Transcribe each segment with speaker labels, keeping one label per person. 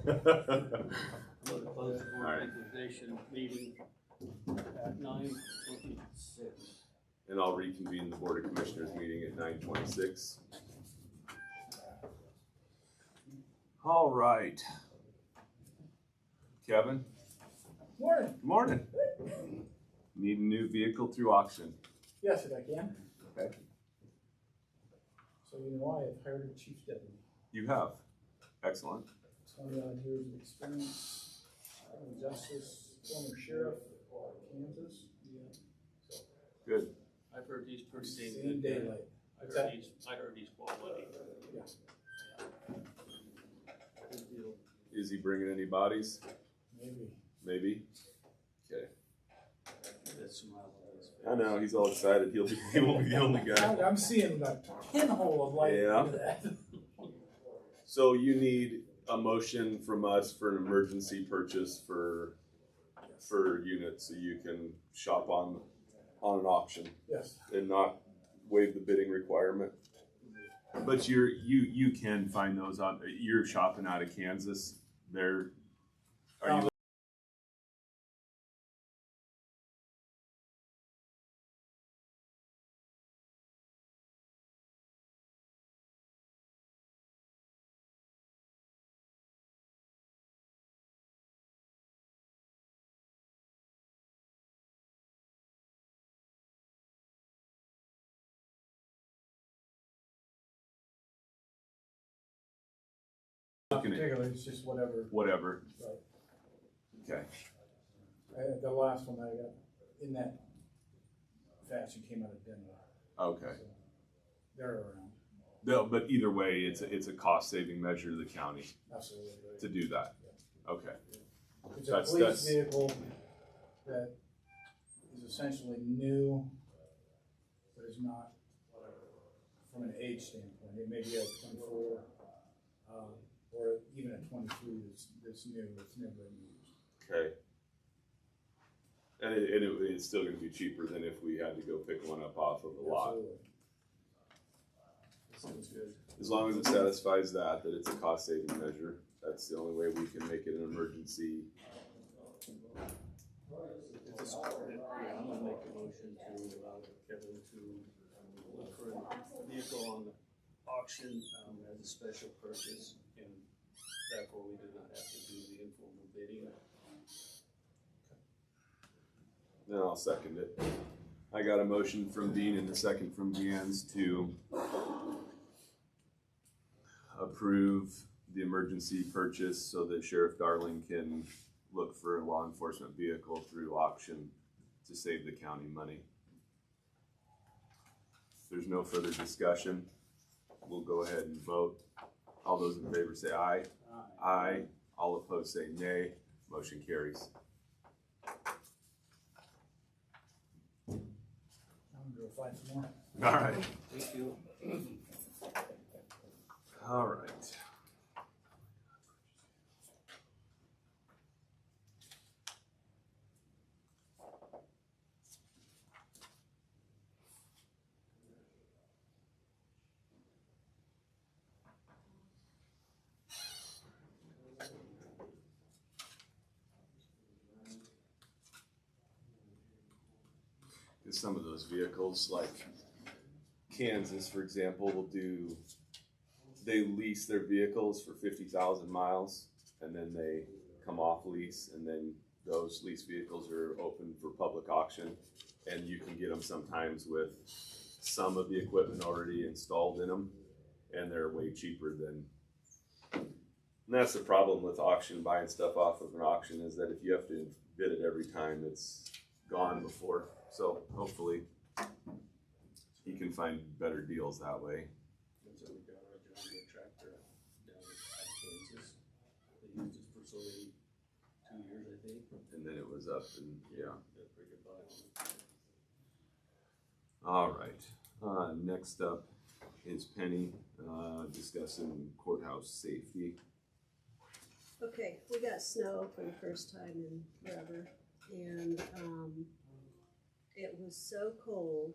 Speaker 1: We'll close the board organization meeting at 9:26.
Speaker 2: And I'll reconvene the Board of Commissioners meeting at 9:26. All right. Kevin?
Speaker 3: Morning.
Speaker 2: Morning. Need a new vehicle through auction.
Speaker 3: Yes, if I can.
Speaker 2: Okay.
Speaker 3: So you know I have hired a chief deputy.
Speaker 2: You have. Excellent.
Speaker 3: 20-odd years of experience, justice, former sheriff, Kansas.
Speaker 1: Yeah.
Speaker 2: Good.
Speaker 1: I've heard he's pretty
Speaker 3: Seen
Speaker 1: dang good.
Speaker 3: daylight.
Speaker 1: I heard he's quality.
Speaker 3: Yeah.
Speaker 1: Good deal.
Speaker 2: Is he bringing any bodies?
Speaker 3: Maybe.
Speaker 2: Maybe. Okay.
Speaker 1: That smile on his face.
Speaker 2: I know, he's all excited. He won't be the only guy.
Speaker 3: I'm seeing a pinhole of light
Speaker 2: Yeah.
Speaker 3: into that.
Speaker 2: So you need a motion from us for an emergency purchase for units so you can shop on an auction
Speaker 3: Yes.
Speaker 2: and not waive the bidding requirement. But you can find those on, you're shopping out of Kansas. Are you?
Speaker 3: Particularly, it's just whatever.
Speaker 2: Whatever.
Speaker 3: Right.
Speaker 2: Okay.
Speaker 3: The last one I got in that fashion came out of Denver.
Speaker 2: Okay.
Speaker 3: So they're around.
Speaker 2: No, but either way, it's a cost saving measure to the county
Speaker 3: Absolutely. Right.
Speaker 2: to do that. Okay.
Speaker 3: It's a police vehicle that is essentially new, but is not from an age standpoint. It may be a 24, or even a 23 that's new, that's never been used.
Speaker 2: Okay. And it's still going to be cheaper than if we had to go pick one up off of the lot.
Speaker 3: Absolutely.
Speaker 1: That sounds good.
Speaker 2: As long as it satisfies that it's a cost saving measure. That's the only way we can make it an emergency.
Speaker 1: I'm gonna make a motion to allow Kevin to look for a vehicle on the auction as a special purchase, and therefore we do not have to do the informal bidding.
Speaker 2: Then I'll second it. I got a motion from Dean and a second from Jans to approve the emergency purchase so that Sheriff Darling can look for a law enforcement vehicle through auction to save the county money. If there's no further discussion, we'll go ahead and vote. All those in favor say aye. Aye. All opposed say nay. Motion carries.
Speaker 3: I'm gonna go find some more.
Speaker 2: All right.
Speaker 1: Thank you.
Speaker 2: All right. Some of those vehicles, like Kansas, for example, they lease their vehicles for 50,000 miles, and then they come off lease, and then those lease vehicles are open for public auction, and you can get them sometimes with some of the equipment already installed in them, and they're way cheaper than. And that's the problem with auction, buying stuff off of an auction, is that if you have to bid it every time, it's gone before. So hopefully you can find better deals that way.
Speaker 1: And so we got our John Deere tractor down at Kansas. They used it for so many, 2 years, I think.
Speaker 2: And then it was up and yeah.
Speaker 1: Got a pretty good buy on it.
Speaker 2: All right. Next up is Penny discussing courthouse safety.
Speaker 4: Okay, we got snow for the first time in forever, and it was so cold,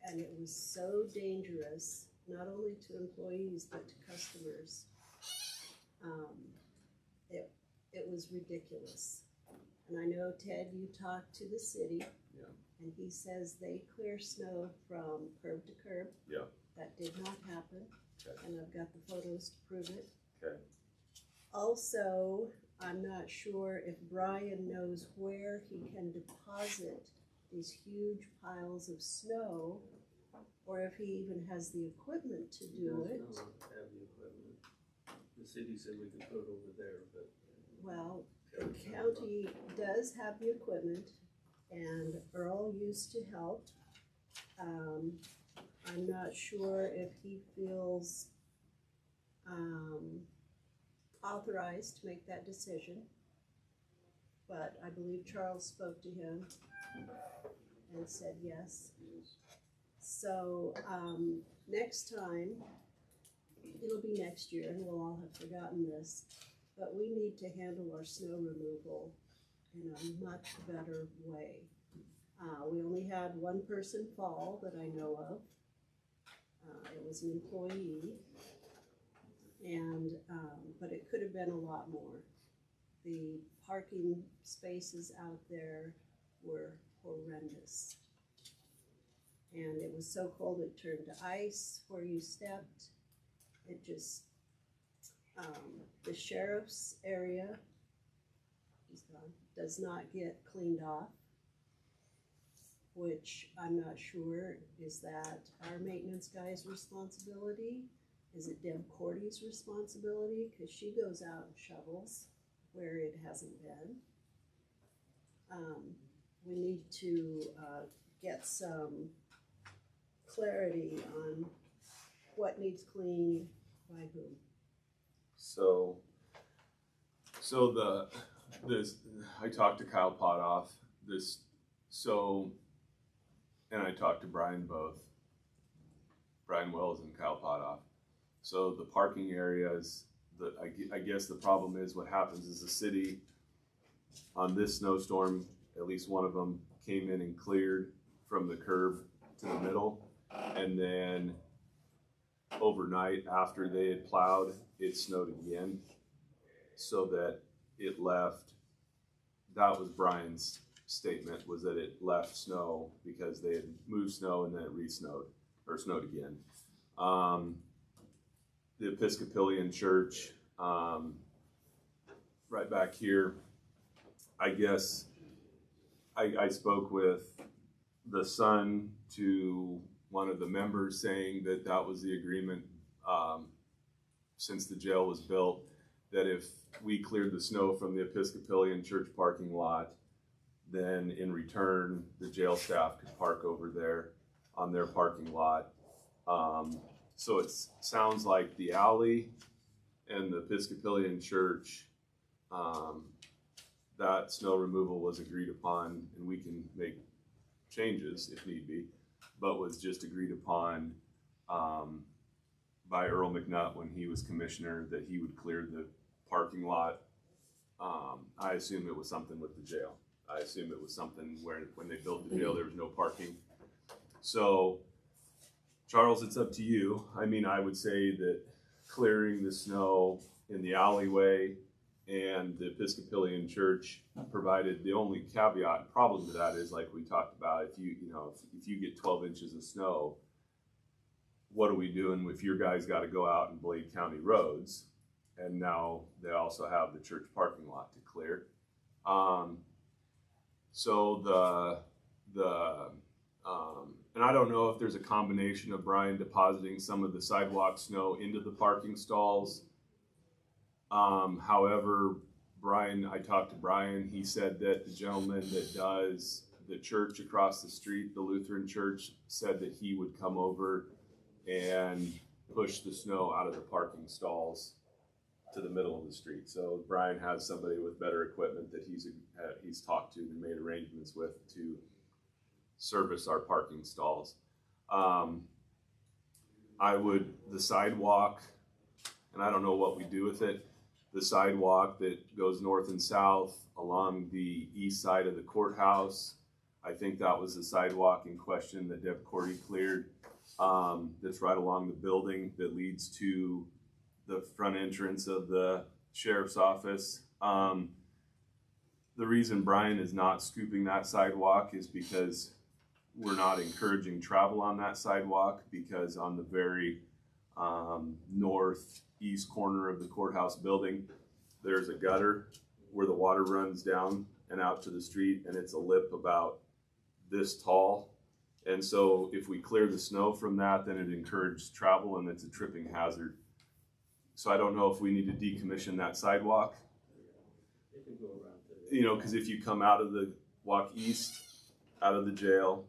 Speaker 4: and it was so dangerous, not only to employees, but to customers. was ridiculous. And I know, Ted, you talked to the city.
Speaker 2: Yeah.
Speaker 4: And he says they clear snow from curb to curb.
Speaker 2: Yeah.
Speaker 4: That did not happen.
Speaker 2: Okay.
Speaker 4: And I've got the photos to prove it.
Speaker 2: Okay.
Speaker 4: Also, I'm not sure if Brian knows where he can deposit these huge piles of snow, or if he even has the equipment to do it.
Speaker 1: Does not have the equipment. The city said we could put it over there, but.
Speaker 4: Well, the county does have the equipment, and Earl used to help. I'm not sure if he feels authorized to make that decision, but I believe Charles spoke to him and said yes. So next time, it'll be next year, and we'll all have forgotten this, but we need to handle our snow removal in a much better way. We only had one person fall that I know of. It was an employee, and but it could have been a lot more. The parking spaces out there were horrendous. And it was so cold it turned to ice where you stepped. It just, the sheriff's area, he's gone, does not get cleaned off, which I'm not sure, is that our maintenance guy's responsibility? Is it Deb Cordy's responsibility? Because she goes out and shovels where it hasn't been. We need to get some clarity on what needs cleaned by whom.
Speaker 2: So I talked to Kyle Potoff and I talked to Brian both, Brian Wells and Kyle Potoff. So the parking areas, I guess the problem is what happens is the city on this snowstorm, at least one of them came in and cleared from the curb to the middle, and then overnight after they had plowed, it snowed again, so that it left. That was Brian's statement, was that it left snow because they had moved snow and then it re-snowed or snowed again. The Episcopalian Church, right back here, I guess I spoke with the son to one of the members saying that that was the agreement since the jail was built, that if we cleared the snow from the Episcopalian Church parking lot, then in return, the jail staff could park over there on their parking lot. So it sounds like the alley and the Episcopalian Church, that snow removal was agreed upon, and we can make changes if need be, but was just agreed upon by Earl McNutt when he was commissioner, that he would clear the parking lot. I assume it was something with the jail. I assume it was something where when they built the jail, there was no parking. So, Charles, it's up to you. I mean, I would say that clearing the snow in the alleyway and the Episcopalian Church provided, the only caveat problem to that is, like we talked about, if you get 12 inches of snow, what are we doing if your guys got to go out and blade county roads? And now they also have the church parking lot to clear. And I don't know if there's a combination of Brian depositing some of the sidewalk snow into the parking stalls. However, I talked to Brian, he said that the gentleman that does the church across the street, the Lutheran church, said that he would come over and push the snow out of the parking stalls to the middle of the street. So Brian has somebody with better equipment that he's talked to and made arrangements with to service our parking stalls. The sidewalk, and I don't know what we do with it, the sidewalk that goes north and south along the east side of the courthouse, I think that was the sidewalk in question that Deb Cordy cleared. That's right along the building that leads to the front entrance of the sheriff's office. the reason Brian is not scooping that sidewalk is because we're not encouraging travel on that sidewalk, because on the very northeast corner of the courthouse building, there's a gutter where the water runs down and out to the street, and it's a lip about this tall. And so if we clear the snow from that, then it encourages travel, and it's a tripping hazard. So I don't know if we need to decommission that sidewalk.
Speaker 1: It can go around to
Speaker 2: You know, because if you come out of the, walk east out of the jail,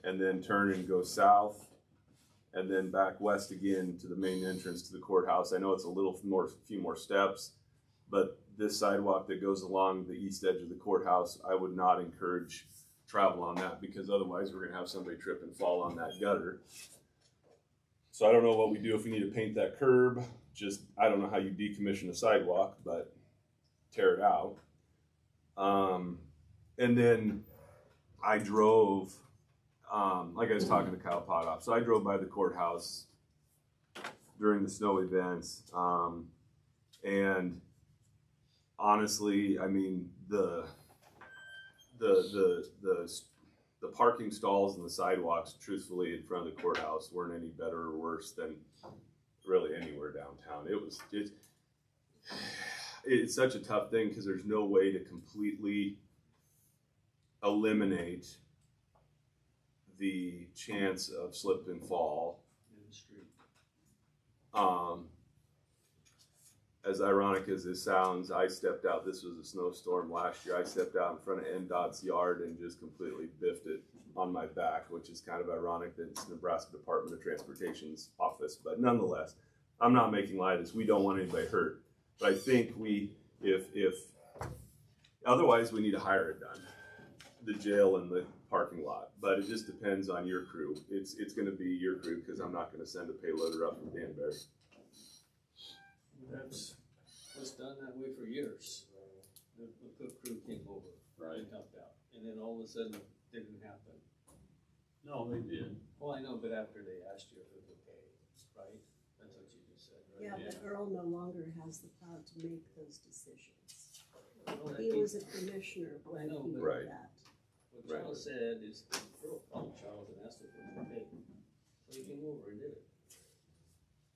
Speaker 2: and then turn and go south, and then back west again to the main entrance to the courthouse. I know it's a little more, few more steps, but this sidewalk that goes along the east edge of the courthouse, I would not encourage travel on that, because otherwise we're gonna have somebody trip and fall on that gutter. So I don't know what we do if we need to paint that curb. Just, I don't know how you decommission a sidewalk, but tear it out. And then I drove, like I was talking to Kyle Potoff, so I drove by the courthouse during the snow events, and honestly, I mean, the parking stalls and the sidewalks, truthfully, in front of the courthouse weren't any better or worse than really anywhere downtown. It's such a tough thing, because there's no way to completely eliminate the chance of slip and fall.
Speaker 1: in the street.
Speaker 2: As ironic as this sounds, I stepped out, this was a snowstorm last year, I stepped out in front of NDOT's yard and just completely biffed it on my back, which is kind of ironic that it's Nebraska Department of Transportation's office, but nonetheless, I'm not making light of this. We don't want anybody hurt, but I think if otherwise we need to hire it done, the jail and the parking lot, but it just depends on your crew. It's going to be your crew, because I'm not going to send a payloader up from Danbury.
Speaker 1: That's was done that way for years. The cook crew came over,
Speaker 5: Right.
Speaker 1: and helped out, and then all of a sudden it didn't happen.
Speaker 5: No, they did.
Speaker 1: Well, I know, but after they asked you if it was okay, right? That's what you just said, right?
Speaker 4: Yeah, but Earl no longer has the power to make those decisions.
Speaker 1: Well, I
Speaker 4: He
Speaker 1: think
Speaker 4: was a commissioner when
Speaker 1: know,
Speaker 4: he
Speaker 1: but-
Speaker 4: did
Speaker 2: Right.
Speaker 4: that.
Speaker 1: What Charles said is, Earl called Charles and asked if it was okay, so he came over and did it.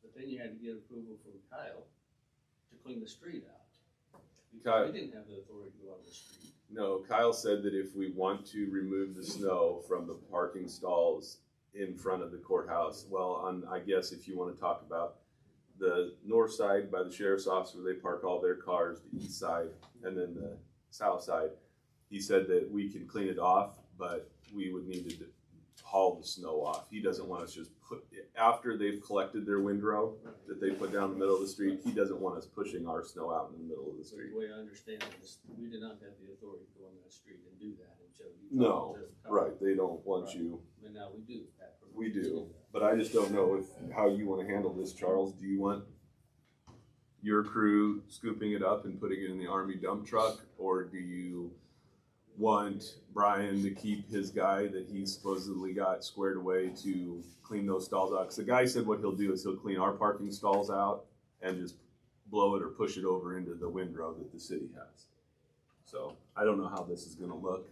Speaker 1: But then you had to get approval from Kyle to clean the street out.
Speaker 2: Kyle-
Speaker 1: We didn't have the authority to go on the street.
Speaker 2: No, Kyle said that if we want to remove the snow from the parking stalls in front of the courthouse, well, I guess if you want to talk about the north side by the sheriff's office where they park all their cars, the east side, and then the south side, he said that we can clean it off, but we would need to haul the snow off. He doesn't want us just after they've collected their windrow that they put down the middle of the street, he doesn't want us pushing our snow out in the middle of the
Speaker 1: So
Speaker 2: street.
Speaker 1: the way I understand it is, we did not have the authority to go on that street and do that until you.
Speaker 2: No,
Speaker 1: talked to Kyle.
Speaker 2: right, they don't want
Speaker 1: Right.
Speaker 2: you.
Speaker 1: But now we do have
Speaker 2: We
Speaker 1: permission to
Speaker 2: do,
Speaker 1: that.
Speaker 2: but I just don't know how you want to handle this, Charles. Do you want your crew scooping it up and putting it in the Army dump truck, or do you want Brian to keep his guy that he supposedly got squared away to clean those stalls out? Because the guy said what he'll do is he'll clean our parking stalls out and just blow it or push it over into the windrow that the city has. So I don't know how this is going to look.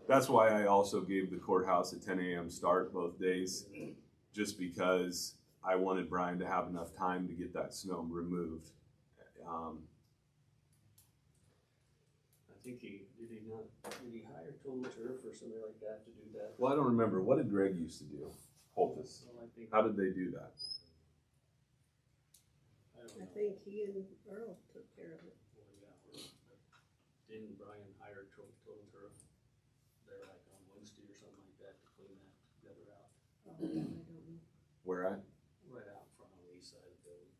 Speaker 2: That's why I also gave the courthouse a 10 a.m. start both days, just because I wanted Brian to have enough time to get that snow removed.
Speaker 1: I think did he hire Total Turf or somebody like that to do that?
Speaker 2: Well, I don't remember. What did Greg used to do? Holtis.
Speaker 1: Well, I think.
Speaker 2: How did they do that?
Speaker 1: I don't
Speaker 4: I
Speaker 1: know.
Speaker 4: think he and Earl took care of it.
Speaker 1: Well, yeah, but didn't Brian hire Total Turf? They're like on Wednesday or something like that to clean that gutter out,
Speaker 4: Oh, I don't know.
Speaker 2: Where at?
Speaker 1: right out front on the east side of the building.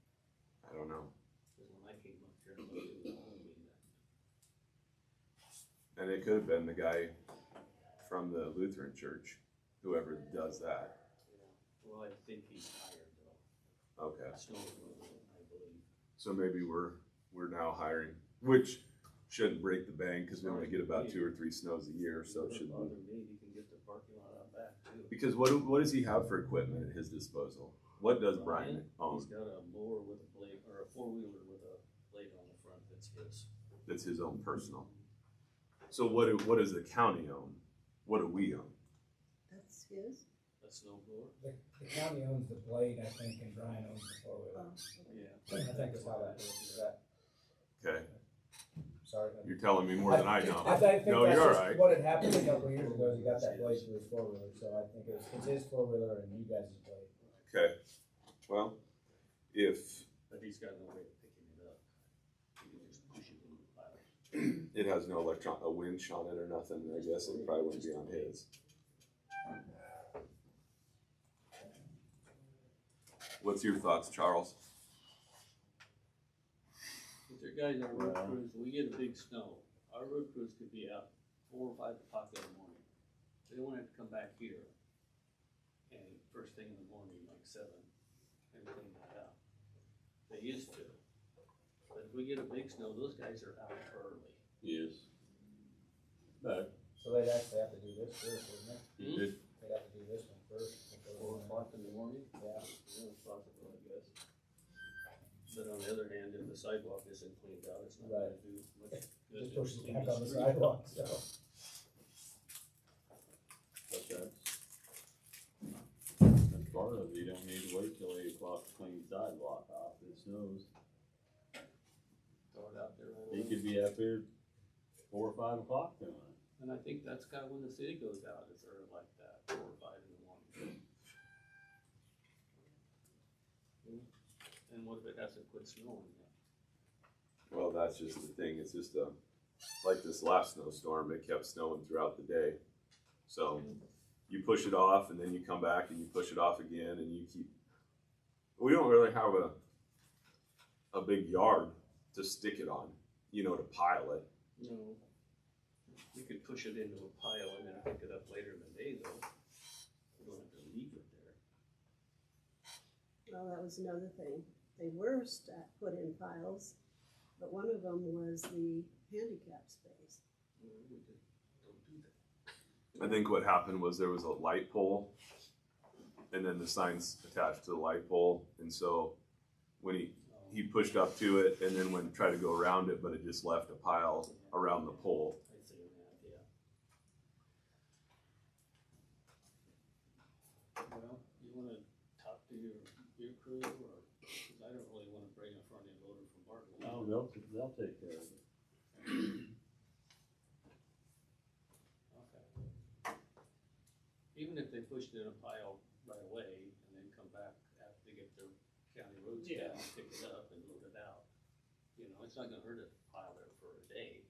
Speaker 2: I don't know.
Speaker 1: Cause when I came up here, it was all me that.
Speaker 2: And it could have been the guy from the Lutheran church, whoever does that.
Speaker 1: Yeah, well, I think he's hired though,
Speaker 2: Okay.
Speaker 1: snow removal, I believe.
Speaker 2: So maybe we're now hiring, which shouldn't break the bank because we only get about 2 or 3 snows a year, so it
Speaker 1: Doesn't
Speaker 2: shouldn't.
Speaker 1: bother me, he can get the parking lot out back too.
Speaker 2: Because what does he have for equipment at his disposal? What does Brian own?
Speaker 1: He's got a mower with a blade, or a four-wheeler with a blade on the front that's his.
Speaker 2: that's his own personal. So what does the county own? What do we own?
Speaker 4: That's his?
Speaker 1: A snow blower?
Speaker 3: The county owns the blade, I think, and Brian owns the four-wheeler.
Speaker 4: Oh, okay.
Speaker 1: Yeah.
Speaker 3: I think that's how that works, is that,
Speaker 2: Okay,
Speaker 3: sorry.
Speaker 2: you're telling me more than I know.
Speaker 3: I think
Speaker 2: No,
Speaker 3: that's
Speaker 2: you're
Speaker 3: just
Speaker 2: all right.
Speaker 3: what had happened a couple of years ago, is he got that blade for his four-wheeler, so I think it's his four-wheeler and you guys' blade.
Speaker 2: Okay, well, if
Speaker 1: But he's got no way of picking it up. He can just push it into the pile.
Speaker 2: it has no a winch on it or nothing, I guess it probably wouldn't be on his. What's your thoughts, Charles?
Speaker 1: If they're guys on road
Speaker 5: Well-
Speaker 1: crews, we get a big snow, our road crews could be out 4 or 5 o'clock in the morning. They don't have to come back here and first thing in the morning, like 7, and clean that up. They used to. But if we get a big snow, those guys are out early.
Speaker 5: Yes. But
Speaker 3: So they'd actually have to do this first, wouldn't it?
Speaker 1: Hmm?
Speaker 2: It-
Speaker 3: They'd have to do this one first. before
Speaker 1: 4
Speaker 3: they-
Speaker 1: o'clock in the morning?
Speaker 3: Yeah.
Speaker 1: Yeah, it's possible, I guess. But on the other hand, if the sidewalk isn't cleaned out, it's not gonna
Speaker 3: Right.
Speaker 1: do much good.
Speaker 3: Just
Speaker 1: to
Speaker 3: pushes
Speaker 1: clean
Speaker 3: back on the
Speaker 1: street.
Speaker 3: sidewalk, so.
Speaker 5: that's part of it, you don't need to wait till 8 o'clock to clean the sidewalk off, it snows.
Speaker 1: Throw it out there. right
Speaker 5: He
Speaker 1: away.
Speaker 5: could be up here 4 or 5 o'clock doing it.
Speaker 1: And I think that's kind of when the city goes out, is early like that, 4 or 5 in the morning. And what if it hasn't quit snowing yet?
Speaker 2: Well, that's just the thing, it's just like this last snowstorm, it kept snowing throughout the day. So you push it off and then you come back and you push it off again and you keep, we don't really have a big yard to stick it on, to pile it.
Speaker 1: No. You could push it into a pile and then pick it up later in the day though. You don't have to leave it there.
Speaker 4: Well, that was another thing. They were put in piles, but one of them was the handicap space.
Speaker 1: We just don't do that.
Speaker 2: I think what happened was there was a light pole and then the signs attached to the light pole. And so when he pushed up to it and then went tried to go around it, but it just left a pile around the pole.
Speaker 1: I'd say that, yeah. Well, you wanna talk to your crew or, cause I don't really wanna bring a front end loader from Barton.
Speaker 5: Oh, they'll take care of it.
Speaker 1: Okay. Even if they pushed it in a pile right away and then come back after they get their county roads down, pick it up and load it out. It's not gonna hurt to pile there for a day.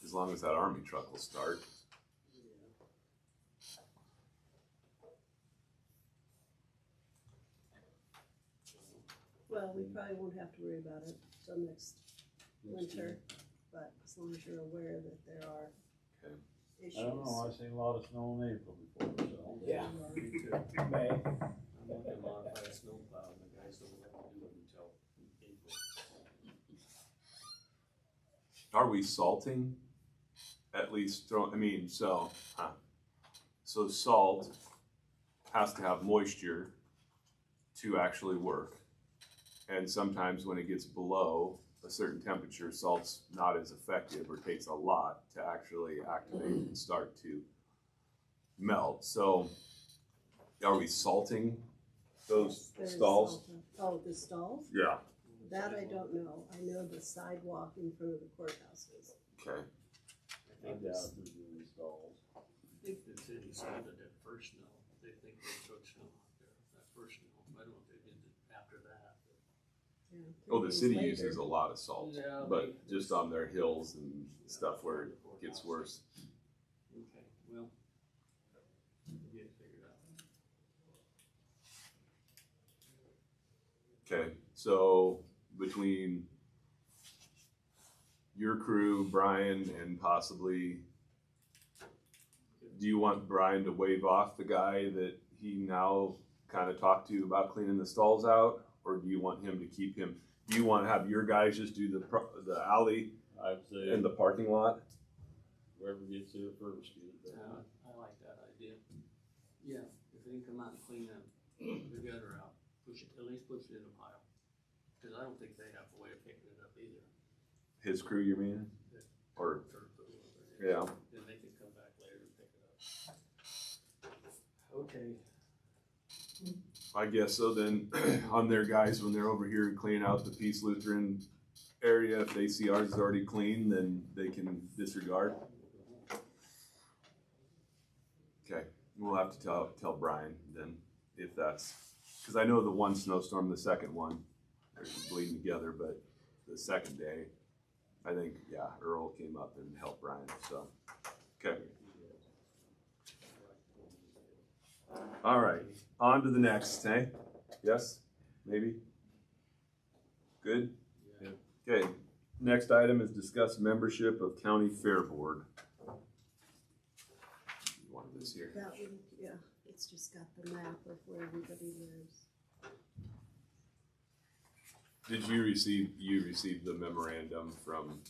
Speaker 2: As long as that army truck will start.
Speaker 4: Well, we probably won't have to worry about it till next winter, but as long as you're aware that there are
Speaker 2: Okay.
Speaker 4: issues.
Speaker 5: I don't know, I've seen a lot of snow in April before, so.
Speaker 3: Yeah.
Speaker 1: Me too.
Speaker 3: May.
Speaker 1: I'm not gonna modify a snow plow and the guys don't let me do it until April.
Speaker 2: Are we salting? At least so salt has to have moisture to actually work. And sometimes when it gets below a certain temperature, salt's not as effective or takes a lot to actually activate and start to melt. So are we salting those
Speaker 4: There's
Speaker 2: stalls?
Speaker 4: salt. Oh, the stalls?
Speaker 2: Yeah.
Speaker 4: That I don't know. I know the sidewalk in front of the courthouse is.
Speaker 2: Okay.
Speaker 5: I doubt there's any stalls.
Speaker 1: I think the city started at first snow. They think they took snow out there, that first snow. I don't know if they did it after that.
Speaker 4: Yeah,
Speaker 2: Oh, the city
Speaker 4: later.
Speaker 2: uses a lot of salt,
Speaker 1: Yeah,
Speaker 2: but just on their hills and stuff where it gets worse.
Speaker 1: Okay, well, we'll get it figured out.
Speaker 2: Okay, so between your crew, Brian, and possibly, do you want Brian to wave off the guy that he now kind of talked to about cleaning the stalls out? Or do you want him to keep him, do you want to have your guys just do the alley
Speaker 5: I'd say
Speaker 2: and the parking lot?
Speaker 5: whoever gets there first, get it
Speaker 1: Yeah,
Speaker 5: done.
Speaker 1: I like that idea. Yeah, if they can come out and clean the gutter out, at least push it in a pile. Cause I don't think they have a way of picking it up either.
Speaker 2: His crew, you mean? Or, yeah.
Speaker 1: Then they can come back later and pick it up. Okay.
Speaker 2: I guess so. Then on their guys, when they're over here and cleaning out the Peace Lutheran area, if they see ours is already clean, then they can disregard. Okay, we'll have to tell Brian then if that's, because I know the one snowstorm, the second one, they're bleeding together, but the second day, I think, yeah, Earl came up and helped Brian, so, okay. All right, on to the next, hey? Yes? Maybe? Good?
Speaker 1: Yeah.
Speaker 2: Okay, next item is discuss membership of County Fair Board. One of this here.
Speaker 4: That one, yeah, it's just got the map of where everybody lives.
Speaker 2: Did you receive the memorandum from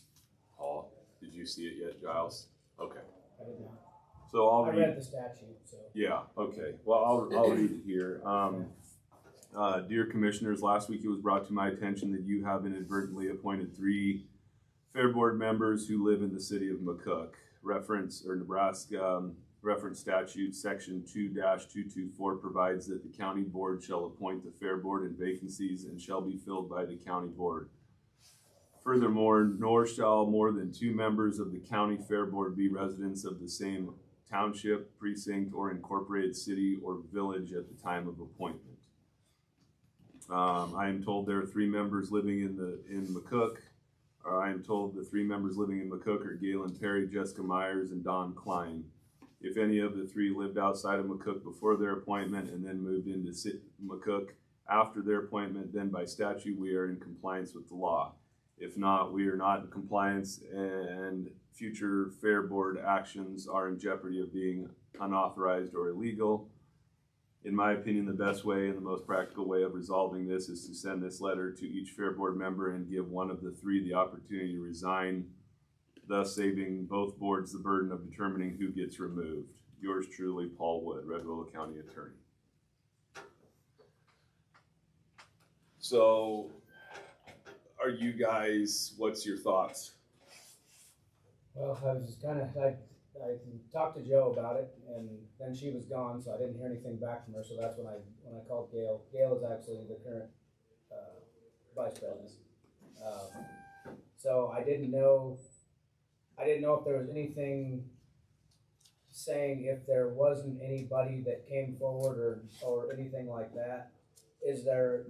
Speaker 2: Paul? Did you see it yet, Giles? Okay.
Speaker 3: I did not.
Speaker 2: So I'll
Speaker 3: I
Speaker 2: read.
Speaker 3: read the statute, so.
Speaker 2: Yeah, okay. Well, I'll read it here. Dear Commissioners, last week it was brought to my attention that you have inadvertently appointed 3 Fair Board members who live in the city of McCook. Nebraska reference statute section 2-224 provides that the county board shall appoint the Fair Board in vacancies and shall be filled by the county board. Furthermore, nor shall more than 2 members of the county Fair Board be residents of the same township, precinct, or incorporated city or village at the time of appointment. I am told there are 3 members living in McCook. I am told the 3 members living in McCook are Galen Perry, Jessica Myers, and Don Klein. If any of the 3 lived outside of McCook before their appointment and then moved into McCook after their appointment, then by statute we are in compliance with the law. If not, we are not in compliance, and future Fair Board actions are in jeopardy of being unauthorized or illegal. In my opinion, the best way and the most practical way of resolving this is to send this letter to each Fair Board member and give one of the 3 the opportunity to resign, thus saving both boards the burden of determining who gets removed. Yours truly, Paul Wood, Red Willow County Attorney. So, are you guys, what's your thoughts?
Speaker 3: Well, I was just I talked to Joe about it, and then she was gone, so I didn't hear anything back from her, so that's when I called Gail. Gail is actually the current, vice president. So I didn't know if there was anything saying if there wasn't anybody that came forward or anything like that. Is there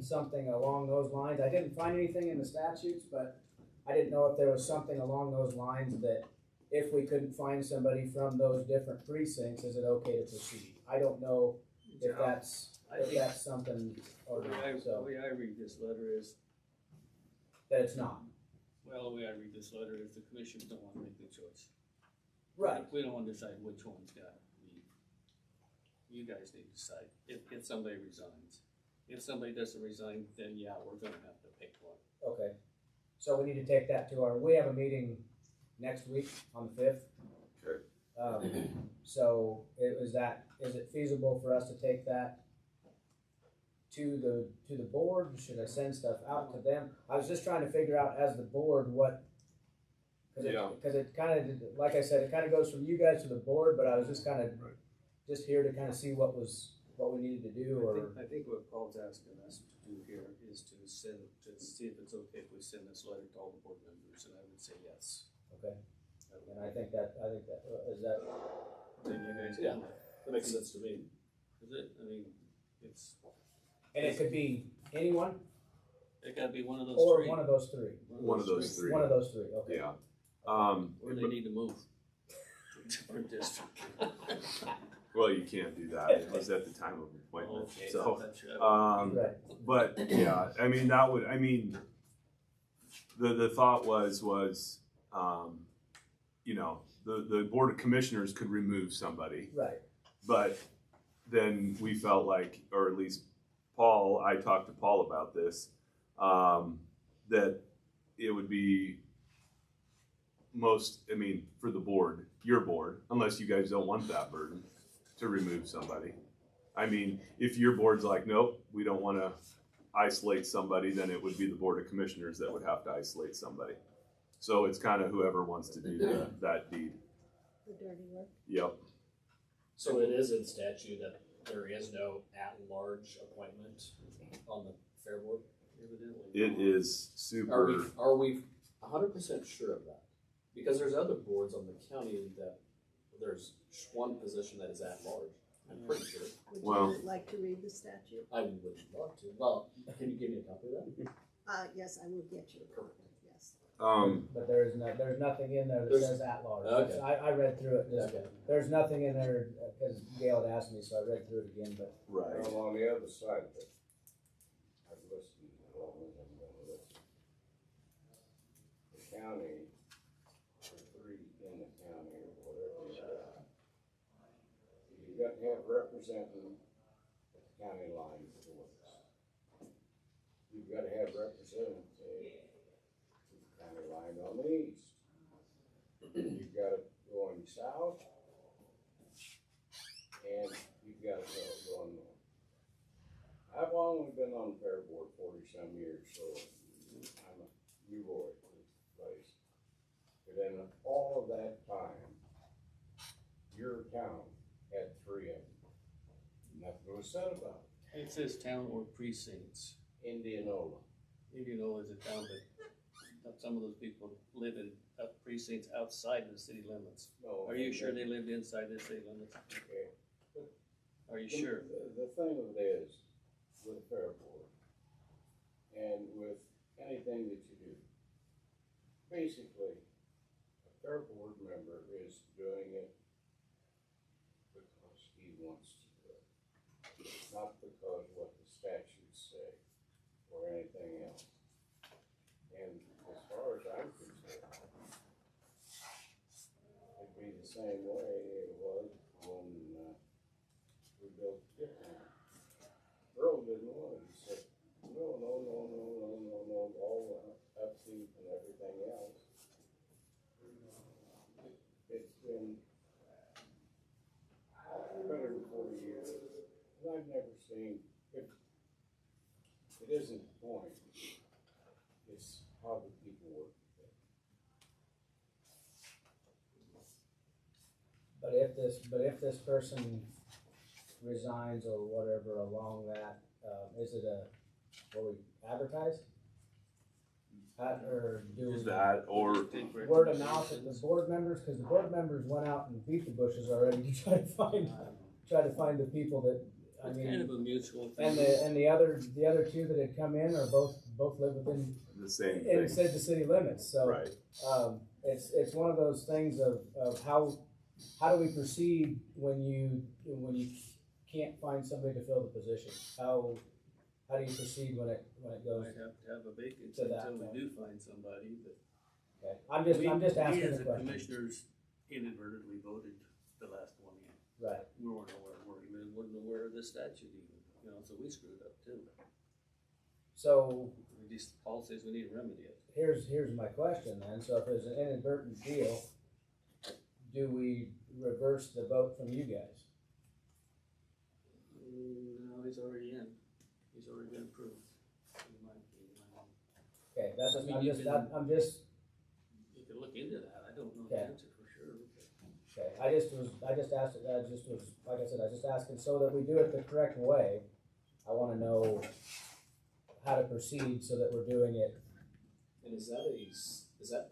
Speaker 3: something along those lines? I didn't find anything in the statutes, but I didn't know if there was something along those lines that if we couldn't find somebody from those different precincts, is it okay to proceed? I don't know if that's something or not, so.
Speaker 1: The way I read this letter is,
Speaker 3: That it's not.
Speaker 1: well, the way I read this letter is the commissioners don't want to make the choice.
Speaker 3: Right.
Speaker 1: We don't want to decide which one's got to be. You guys need to decide if somebody resigns. If somebody doesn't resign, then yeah, we're gonna have to pick one.
Speaker 3: Okay. So we need to take that to we have a meeting next week on the 5th.
Speaker 2: Okay.
Speaker 3: So is it feasible for us to take that to the board? Should I send stuff out to them? I was just trying to figure out as the board what, because it kind of, like I said, it kind of goes from you guys to the board, but I was just kind of just here to kind of see what we needed to do. Or
Speaker 1: I think what Paul's asking us to do here is to see if it's okay if we send this letter to all the board members, and I would say yes.
Speaker 3: okay. And I think that is that.
Speaker 1: Then you guys,
Speaker 6: Yeah. That makes sense to me.
Speaker 1: Is it? I mean, it's.
Speaker 3: And it could be anyone
Speaker 1: It gotta be one of those
Speaker 3: or
Speaker 1: 3.
Speaker 3: one of those 3.
Speaker 2: One of those 3.
Speaker 3: One of those 3. Okay.
Speaker 2: Yeah.
Speaker 1: Or they need to move to a different district.
Speaker 2: Well, you can't do that. It was at the time of appointment.
Speaker 1: Okay,
Speaker 2: So,
Speaker 1: that's right.
Speaker 3: Right.
Speaker 2: but yeah, I mean, the thought was, you know, the Board of Commissioners could remove somebody,
Speaker 3: Right.
Speaker 2: but then we felt like, or at least Paul, I talked to Paul about this, that it would be for the board, your board, unless you guys don't want that burden to remove somebody. I mean, if your board's like, nope, we don't want to isolate somebody, then it would be the Board of Commissioners that would have to isolate somebody. So it's kind of whoever wants to do that deed.
Speaker 4: The dirty work.
Speaker 2: Yep.
Speaker 6: So it is in statute that there is no at-large appointment on the fair board?
Speaker 1: Evidently.
Speaker 2: It is super.
Speaker 6: Are we 100% sure of that? Because there's other boards on the county that there's one position that is at-large. I'm pretty sure.
Speaker 4: Would
Speaker 2: Well-
Speaker 4: you like to read the statute?
Speaker 6: I would love to. Well, can you give me a copy of that?
Speaker 4: Yes, I will get you.
Speaker 6: Perfect.
Speaker 4: Yes.
Speaker 3: But there's nothing in there that
Speaker 6: There's-
Speaker 3: says at large.
Speaker 6: Okay.
Speaker 3: I read through it, just,
Speaker 6: Okay.
Speaker 3: there's nothing in there, because Gail had asked me, so I read through it again, but
Speaker 2: Right.
Speaker 7: I'm on the other side of it. I've listened as long as I'm gonna listen. The county, the three in the county or whatever, you got to have representing at the county line boards. You've got to have representative to the county line on the east. You've got it going south, and you've got it going north. I've only been on the fair board 40-some years, so I'm a new boy to this place. But in all of that time, your town had three of them. Nothing was said about
Speaker 1: It says town or precincts.
Speaker 7: it. Indianola.
Speaker 1: Indianola is a town, but some of those people live in precincts outside the city limits.
Speaker 7: No,
Speaker 1: Are you sure they lived inside the city limits?
Speaker 7: Okay.
Speaker 1: Are you sure?
Speaker 7: The thing of it is, with a fair board, and with anything that you do, basically, a fair board member is doing it because he wants to do it, not because what the statutes say or anything else. And as far as I'm concerned, it'd be the same way it was when we built the different. Earl didn't want it. He said, no, all the upkeep and everything else. It's been 140 years, and I've never seen, it isn't the point, it's how the people work together.
Speaker 3: But if this person resigns or whatever along that, is it what we advertise? Or do we
Speaker 2: That or
Speaker 3: word of mouth at the board members, because the board members went out and beat the bushes already to try to find the people that, I
Speaker 1: It's
Speaker 3: mean.
Speaker 1: kind of a mutual thing.
Speaker 3: And the other two that had come in are both live within,
Speaker 2: the same
Speaker 3: and it
Speaker 2: thing.
Speaker 3: said the city limits, so.
Speaker 2: Right.
Speaker 3: It's one of those things of how do we proceed when you can't find somebody to fill the position? How do you proceed when it goes?
Speaker 1: Might have to have a vacancy
Speaker 3: To that
Speaker 1: until
Speaker 3: point.
Speaker 1: we do find somebody, but.
Speaker 3: Okay. I'm just asking
Speaker 1: We as
Speaker 3: the
Speaker 1: the
Speaker 3: question.
Speaker 1: commissioners inadvertently voted the last one in.
Speaker 3: Right.
Speaker 1: We weren't aware of this statute even, you know, so we screwed up too.
Speaker 3: So
Speaker 1: These policies, we need to remedy it.
Speaker 3: here's my question then. So if there's an inadvertent deal, do we reverse the vote from you guys?
Speaker 1: No, he's already in. He's already been approved. In my opinion.
Speaker 3: Okay, that's
Speaker 1: I mean,
Speaker 3: I'm
Speaker 1: you
Speaker 3: just
Speaker 1: can-
Speaker 3: I'm just
Speaker 1: You can look into that. I don't know the
Speaker 3: Okay.
Speaker 1: answer for sure.
Speaker 3: okay. I just asked it. I just was like I said. I just asking so that we do it the correct way. I want to know how to proceed so that we're doing it.
Speaker 6: And is that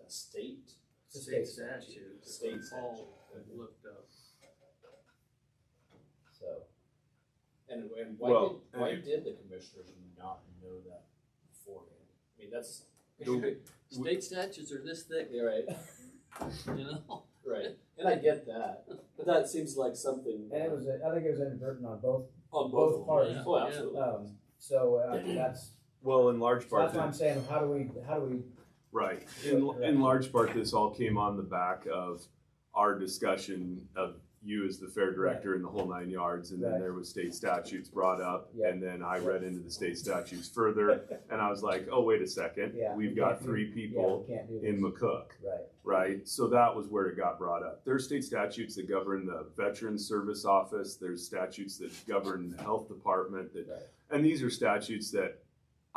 Speaker 6: a state?
Speaker 3: It's a
Speaker 1: State
Speaker 3: state
Speaker 1: statute.
Speaker 6: State
Speaker 1: Paul looked up.
Speaker 3: So
Speaker 6: And
Speaker 2: Well,
Speaker 6: why did the commissioners not know that beforehand? I mean, that's,
Speaker 1: State statutes are this thick,
Speaker 6: yeah, right,
Speaker 1: you know?
Speaker 6: right, and I get that, but that seems like something.
Speaker 3: and I think it was inadvertent on both.
Speaker 6: On
Speaker 3: both
Speaker 6: both
Speaker 3: parties.
Speaker 6: parties. Oh, absolutely.
Speaker 3: So that's
Speaker 2: Well, in large part,
Speaker 3: why I'm saying how do we
Speaker 2: right. In large part, this all came on the back of our discussion of you as the fair director in the whole 9 yards, and then
Speaker 3: Right.
Speaker 2: there was state statutes brought up,
Speaker 3: Yeah.
Speaker 2: and then I read into the state statutes further, and I was like, oh, wait a second,
Speaker 3: Yeah,
Speaker 2: we've
Speaker 3: we
Speaker 2: got
Speaker 3: can't do-
Speaker 2: three
Speaker 3: we
Speaker 2: people
Speaker 3: can't do
Speaker 2: in
Speaker 3: this.
Speaker 2: McCook.
Speaker 3: Right.
Speaker 2: Right, so that was where it got brought up. There's state statutes that govern the Veterans Service Office. There's statutes that govern the Health Department.
Speaker 3: Right.
Speaker 2: And these are statutes that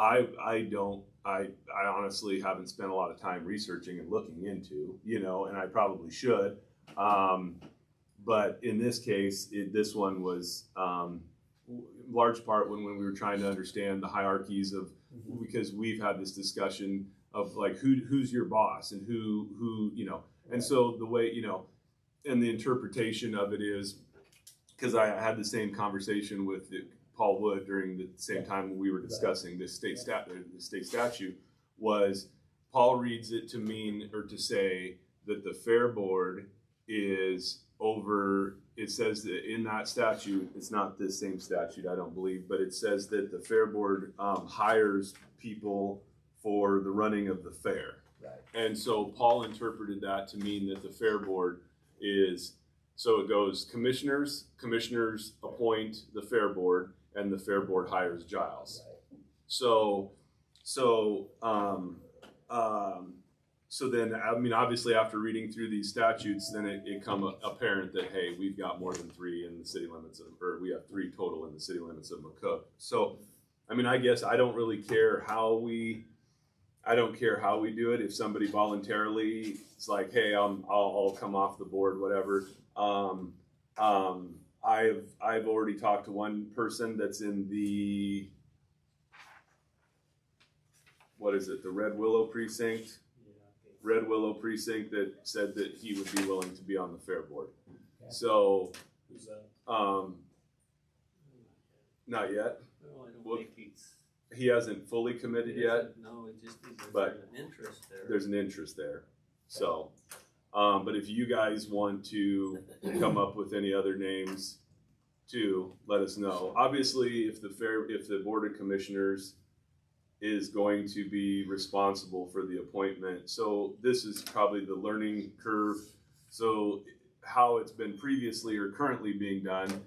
Speaker 2: I don't, I honestly haven't spent a lot of time researching and looking into, you know, and I probably should. But in this case, this one was large part when we were trying to understand the hierarchies of, because we've had this discussion of like who's your boss and who you know, and so the way, you know, and the interpretation of it is, because I had the same conversation with Paul Wood during the same time when we were discussing this state statute, was Paul reads it to mean, or to say that the fair board is over, it says that in that statute, it's not this same statute, I don't believe, but it says that the fair board hires people for the running of the fair.
Speaker 3: Right.
Speaker 2: And so Paul interpreted that to mean that the fair board is, so it goes commissioners appoint the fair board, and the fair board hires Giles.
Speaker 3: Right.
Speaker 2: So then, I mean, obviously after reading through these statutes, then it come apparent that, hey, we've got more than 3 in the city limits of, or we have 3 total in the city limits of McCook. So, I mean, I guess I don't really care how we do it. If somebody voluntarily is like, hey, I'll come off the board, whatever. I've already talked to one person that's in the, what is it, the Red Willow precinct? Red Willow precinct, that said that he would be willing to be on the fair board.
Speaker 3: Okay.
Speaker 2: So,
Speaker 6: Who's that?
Speaker 2: not yet.
Speaker 1: No, I don't
Speaker 2: Well,
Speaker 1: think he's.
Speaker 2: He hasn't fully committed yet.
Speaker 1: No, it just is
Speaker 2: But
Speaker 1: an interest there.
Speaker 2: There's an interest there. So, but if you guys want to come up with any other names too, let us know. Obviously, if the Board of Commissioners is going to be responsible for the appointment, so this is probably the learning curve. So how it's been previously or currently being done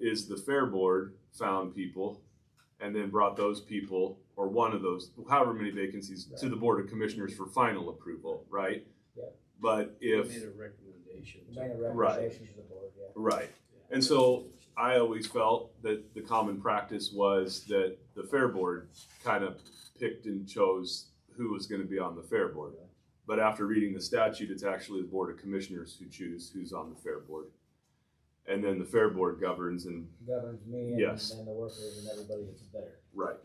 Speaker 2: is the fair board found people and then brought those people, or one of those, however many vacancies, to the Board of Commissioners for final approval, right?
Speaker 3: Yeah.
Speaker 2: But if,
Speaker 1: Made a recommendation.
Speaker 3: You made a recommendation to the board, yeah.
Speaker 2: right. And so I always felt that the common practice was that the fair board kind of picked and chose who was going to be on the fair board. But after reading the statute, it's actually the Board of Commissioners who choose who's on the fair board. And then the fair board governs and,
Speaker 3: Governs me and,
Speaker 2: Yes.
Speaker 3: and the workers and everybody that's there.
Speaker 2: right.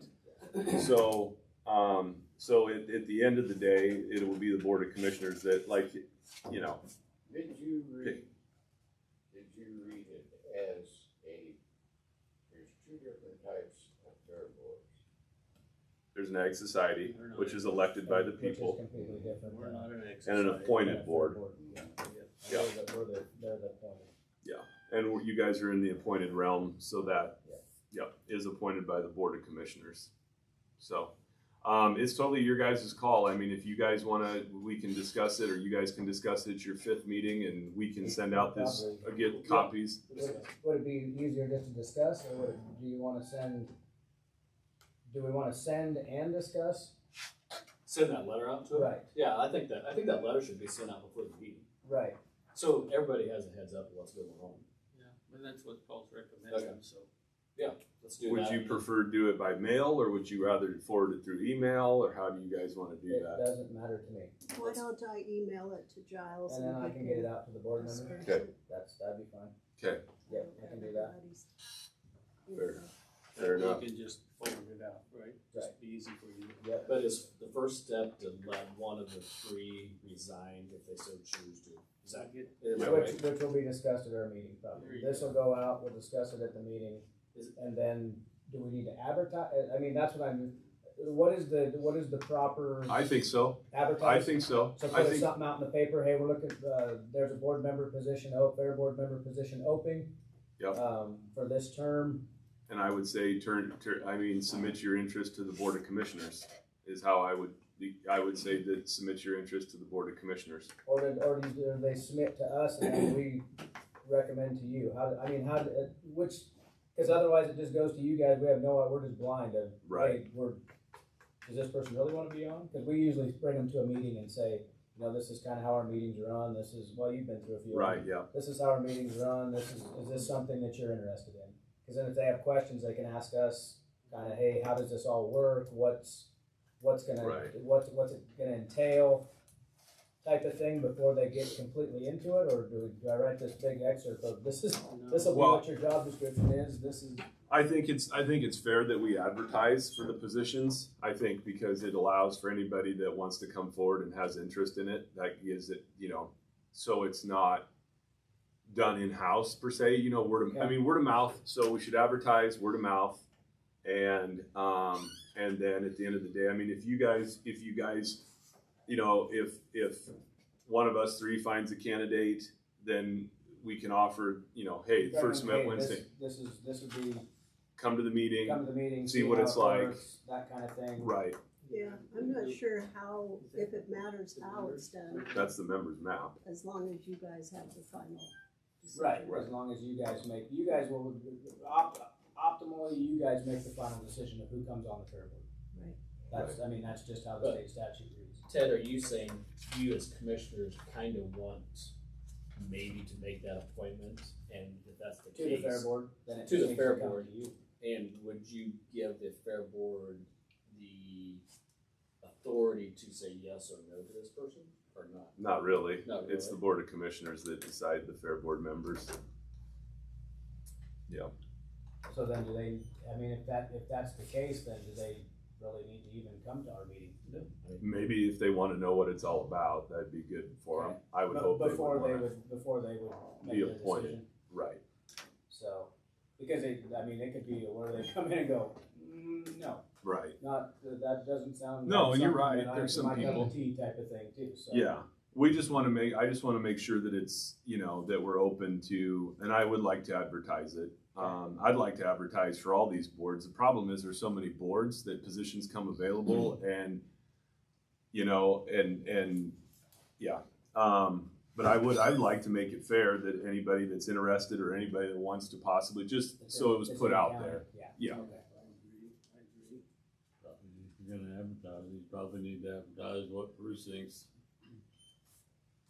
Speaker 2: So, at the end of the day, it will be the Board of Commissioners that, like, you know.
Speaker 7: Did you read it as there's 2 different types of fair boards?
Speaker 2: There's an ag society, which is elected by the people,
Speaker 3: Which is completely different.
Speaker 1: We're not an exercise.
Speaker 2: and an appointed board.
Speaker 3: Yeah.
Speaker 2: Yeah.
Speaker 3: They're the appointed.
Speaker 2: And you guys are in the appointed realm, so that, is appointed by the Board of Commissioners. So, it's totally your guys' call. I mean, if you guys wanna, we can discuss it, or you guys can discuss it at your 5th meeting, and we can send out this, get copies.
Speaker 3: Would it be easier just to discuss, or do we want to send and discuss?
Speaker 6: Send that letter out to him?
Speaker 3: Right.
Speaker 6: Yeah, I think that letter should be sent out before the meeting.
Speaker 3: Right.
Speaker 6: So everybody has a heads up of what's going on.
Speaker 1: Yeah, and that's what Paul's recommending,
Speaker 6: Okay.
Speaker 1: so.
Speaker 6: Let's do
Speaker 2: Would
Speaker 6: that.
Speaker 2: you prefer to do it by mail, or would you rather forward it through email, or how do you guys wanna do
Speaker 3: It
Speaker 2: that?
Speaker 3: doesn't matter to me.
Speaker 4: Why don't I email it to Giles?
Speaker 3: And then I can get it out to the board members.
Speaker 2: Okay.
Speaker 3: That'd be fine.
Speaker 2: Okay,
Speaker 3: Yeah, I can do that.
Speaker 2: fair enough.
Speaker 1: You can just forward it out, right? Just
Speaker 3: Right.
Speaker 1: be easy for you.
Speaker 3: Yeah.
Speaker 6: But is the first step to let one of the 3 resign if they so choose to? Is that
Speaker 1: Get-
Speaker 6: is that
Speaker 3: Which,
Speaker 6: right?
Speaker 3: which will be discussed at our meeting probably.
Speaker 1: There you
Speaker 3: This will go out, we'll discuss it at the meeting, and then, do we need to advertise? I mean, that's what what is the proper
Speaker 2: I think so.
Speaker 3: advertising?
Speaker 2: I think so.
Speaker 3: So
Speaker 2: I
Speaker 3: put
Speaker 2: think,
Speaker 3: something out in the paper, hey, we're looking, there's a board member position, fair board member position open.
Speaker 2: Yep.
Speaker 3: For this term,
Speaker 2: and I would say submit your interest to the Board of Commissioners is how I would say that submit your interest to the Board of Commissioners.
Speaker 3: or do they submit to us and then we recommend to you? Because otherwise it just goes to you guys, we're just blind of,
Speaker 2: Right.
Speaker 3: hey, does this person really wanna be on? Cause we usually bring them to a meeting and say, this is kinda how our meetings run, you've been through a few. of them.
Speaker 2: Right, yeah.
Speaker 3: This is how our meetings run, is this something that you're interested in? Cause then if they have questions, they can ask us kind of, hey, how does this all work? What's gonna
Speaker 2: Right.
Speaker 3: what's it gonna entail? Type of thing before they get completely into it, or do I write this big excerpt of this will be
Speaker 2: Well-
Speaker 3: what your job description is? This is
Speaker 2: I think it's fair that we advertise for the positions. I think because it allows for anybody that wants to come forward and has interest in it, that gives it, so it's not done in-house per se, word of mouth. So we should advertise word of mouth. And then at the end of the day, I mean, if you guys, if one of us three finds a candidate, then we can offer, hey, first met Wednesday.
Speaker 3: This would be
Speaker 2: Come to the meeting,
Speaker 3: see
Speaker 2: what
Speaker 3: how
Speaker 2: it's
Speaker 3: it
Speaker 2: like.
Speaker 3: works, that kind of thing.
Speaker 2: Right.
Speaker 4: Yeah, I'm not sure if it matters how it's done,
Speaker 2: That's the members map.
Speaker 4: as long as you guys have the final decision.
Speaker 3: Right, as long as you guys will, optimally, you guys make the final decision of who comes on the fair board.
Speaker 4: Right.
Speaker 3: That's just how the state statute reads.
Speaker 6: Ted, are you saying you as commissioners kind of want maybe to make that appointment, and if that's the
Speaker 3: To the
Speaker 6: case,
Speaker 3: fair board, then it
Speaker 6: To
Speaker 3: just
Speaker 6: the
Speaker 3: needs
Speaker 6: fair
Speaker 3: to come
Speaker 6: board.
Speaker 3: to you.
Speaker 6: and would you give the fair board the authority to say yes or no to this person, or not?
Speaker 2: Not really.
Speaker 6: Not
Speaker 2: It's the
Speaker 6: really.
Speaker 2: board of commissioners that decide the fair board members. Yeah.
Speaker 3: So then do they, if that's the case, then do they really need to even come to our meeting?
Speaker 2: Maybe if they want to know what it's all about, that'd be good for them. I would hope
Speaker 3: Before
Speaker 2: they
Speaker 3: they
Speaker 2: would.
Speaker 3: would make
Speaker 2: Be
Speaker 3: their
Speaker 2: appointed.
Speaker 3: decision.
Speaker 2: Right.
Speaker 3: So, because it could be where they come in and go, no,
Speaker 2: Right.
Speaker 3: not, that doesn't sound.
Speaker 2: No,
Speaker 3: like
Speaker 2: and you're
Speaker 3: something
Speaker 2: right.
Speaker 3: that
Speaker 2: There's
Speaker 3: I-
Speaker 2: some
Speaker 3: my cup of
Speaker 2: people-
Speaker 3: tea type of thing too, so.
Speaker 2: Yeah. I just want to make sure that it's, that we're open to, and I would like to advertise it. I'd like to advertise for all these boards. The problem is there's so many boards that positions come available and, yeah. But I'd like to make it fair that anybody that's interested or anybody that wants to possibly, just so it was
Speaker 3: It's
Speaker 2: put
Speaker 3: in
Speaker 2: out
Speaker 3: county,
Speaker 2: there.
Speaker 3: Yeah.
Speaker 2: Yeah.
Speaker 3: Okay.
Speaker 5: Probably, if you're gonna advertise, you probably need to advertise what precincts.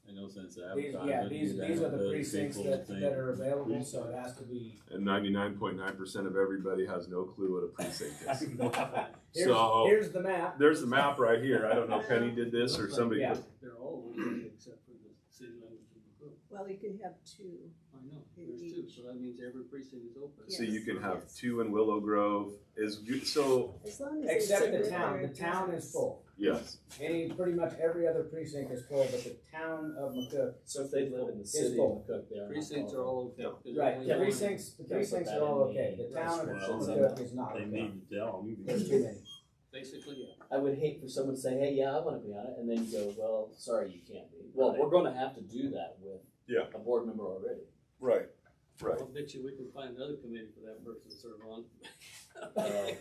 Speaker 5: Ain't no sense to advertise.
Speaker 3: These are the precincts that are available, so it has to be.
Speaker 2: And 99.9% of everybody has no clue what a precinct is.
Speaker 3: Here's the map.
Speaker 2: There's the map right here. I don't know if Penny did this or somebody
Speaker 3: Yeah.
Speaker 2: put.
Speaker 1: They're all open except for the city limits of the group.
Speaker 4: Well, you can have two.
Speaker 1: I know, there's two, so that means every precinct is open.
Speaker 2: So you
Speaker 4: Yes,
Speaker 2: can have
Speaker 4: yes.
Speaker 2: 2 in Willow Grove. So
Speaker 4: As long as they
Speaker 3: Except
Speaker 4: submit
Speaker 3: the town.
Speaker 4: their
Speaker 3: The town is
Speaker 4: business.
Speaker 3: full.
Speaker 2: yes,
Speaker 3: Pretty much every other precinct is full, but the town of McCook.
Speaker 6: So if they live in the
Speaker 3: It's
Speaker 6: city of
Speaker 3: full.
Speaker 6: McCook, they are not
Speaker 1: Precincts are all okay. 'cause there's
Speaker 3: Right,
Speaker 1: only
Speaker 3: the
Speaker 1: one.
Speaker 3: precincts are all okay. The town of
Speaker 5: Well,
Speaker 3: McCook is not
Speaker 5: They
Speaker 3: okay.
Speaker 5: need to tell them.
Speaker 3: There's too many.
Speaker 1: Basically, yeah.
Speaker 6: I would hate for someone to say, hey, yeah, I wanna be on it, and then you go, well, sorry, you can't be. Well, we're gonna have to do that with
Speaker 2: Yeah.
Speaker 6: a board member already.
Speaker 2: right, right.
Speaker 1: I'll bet you we can find another committee for that person to serve on.
Speaker 6: Uh,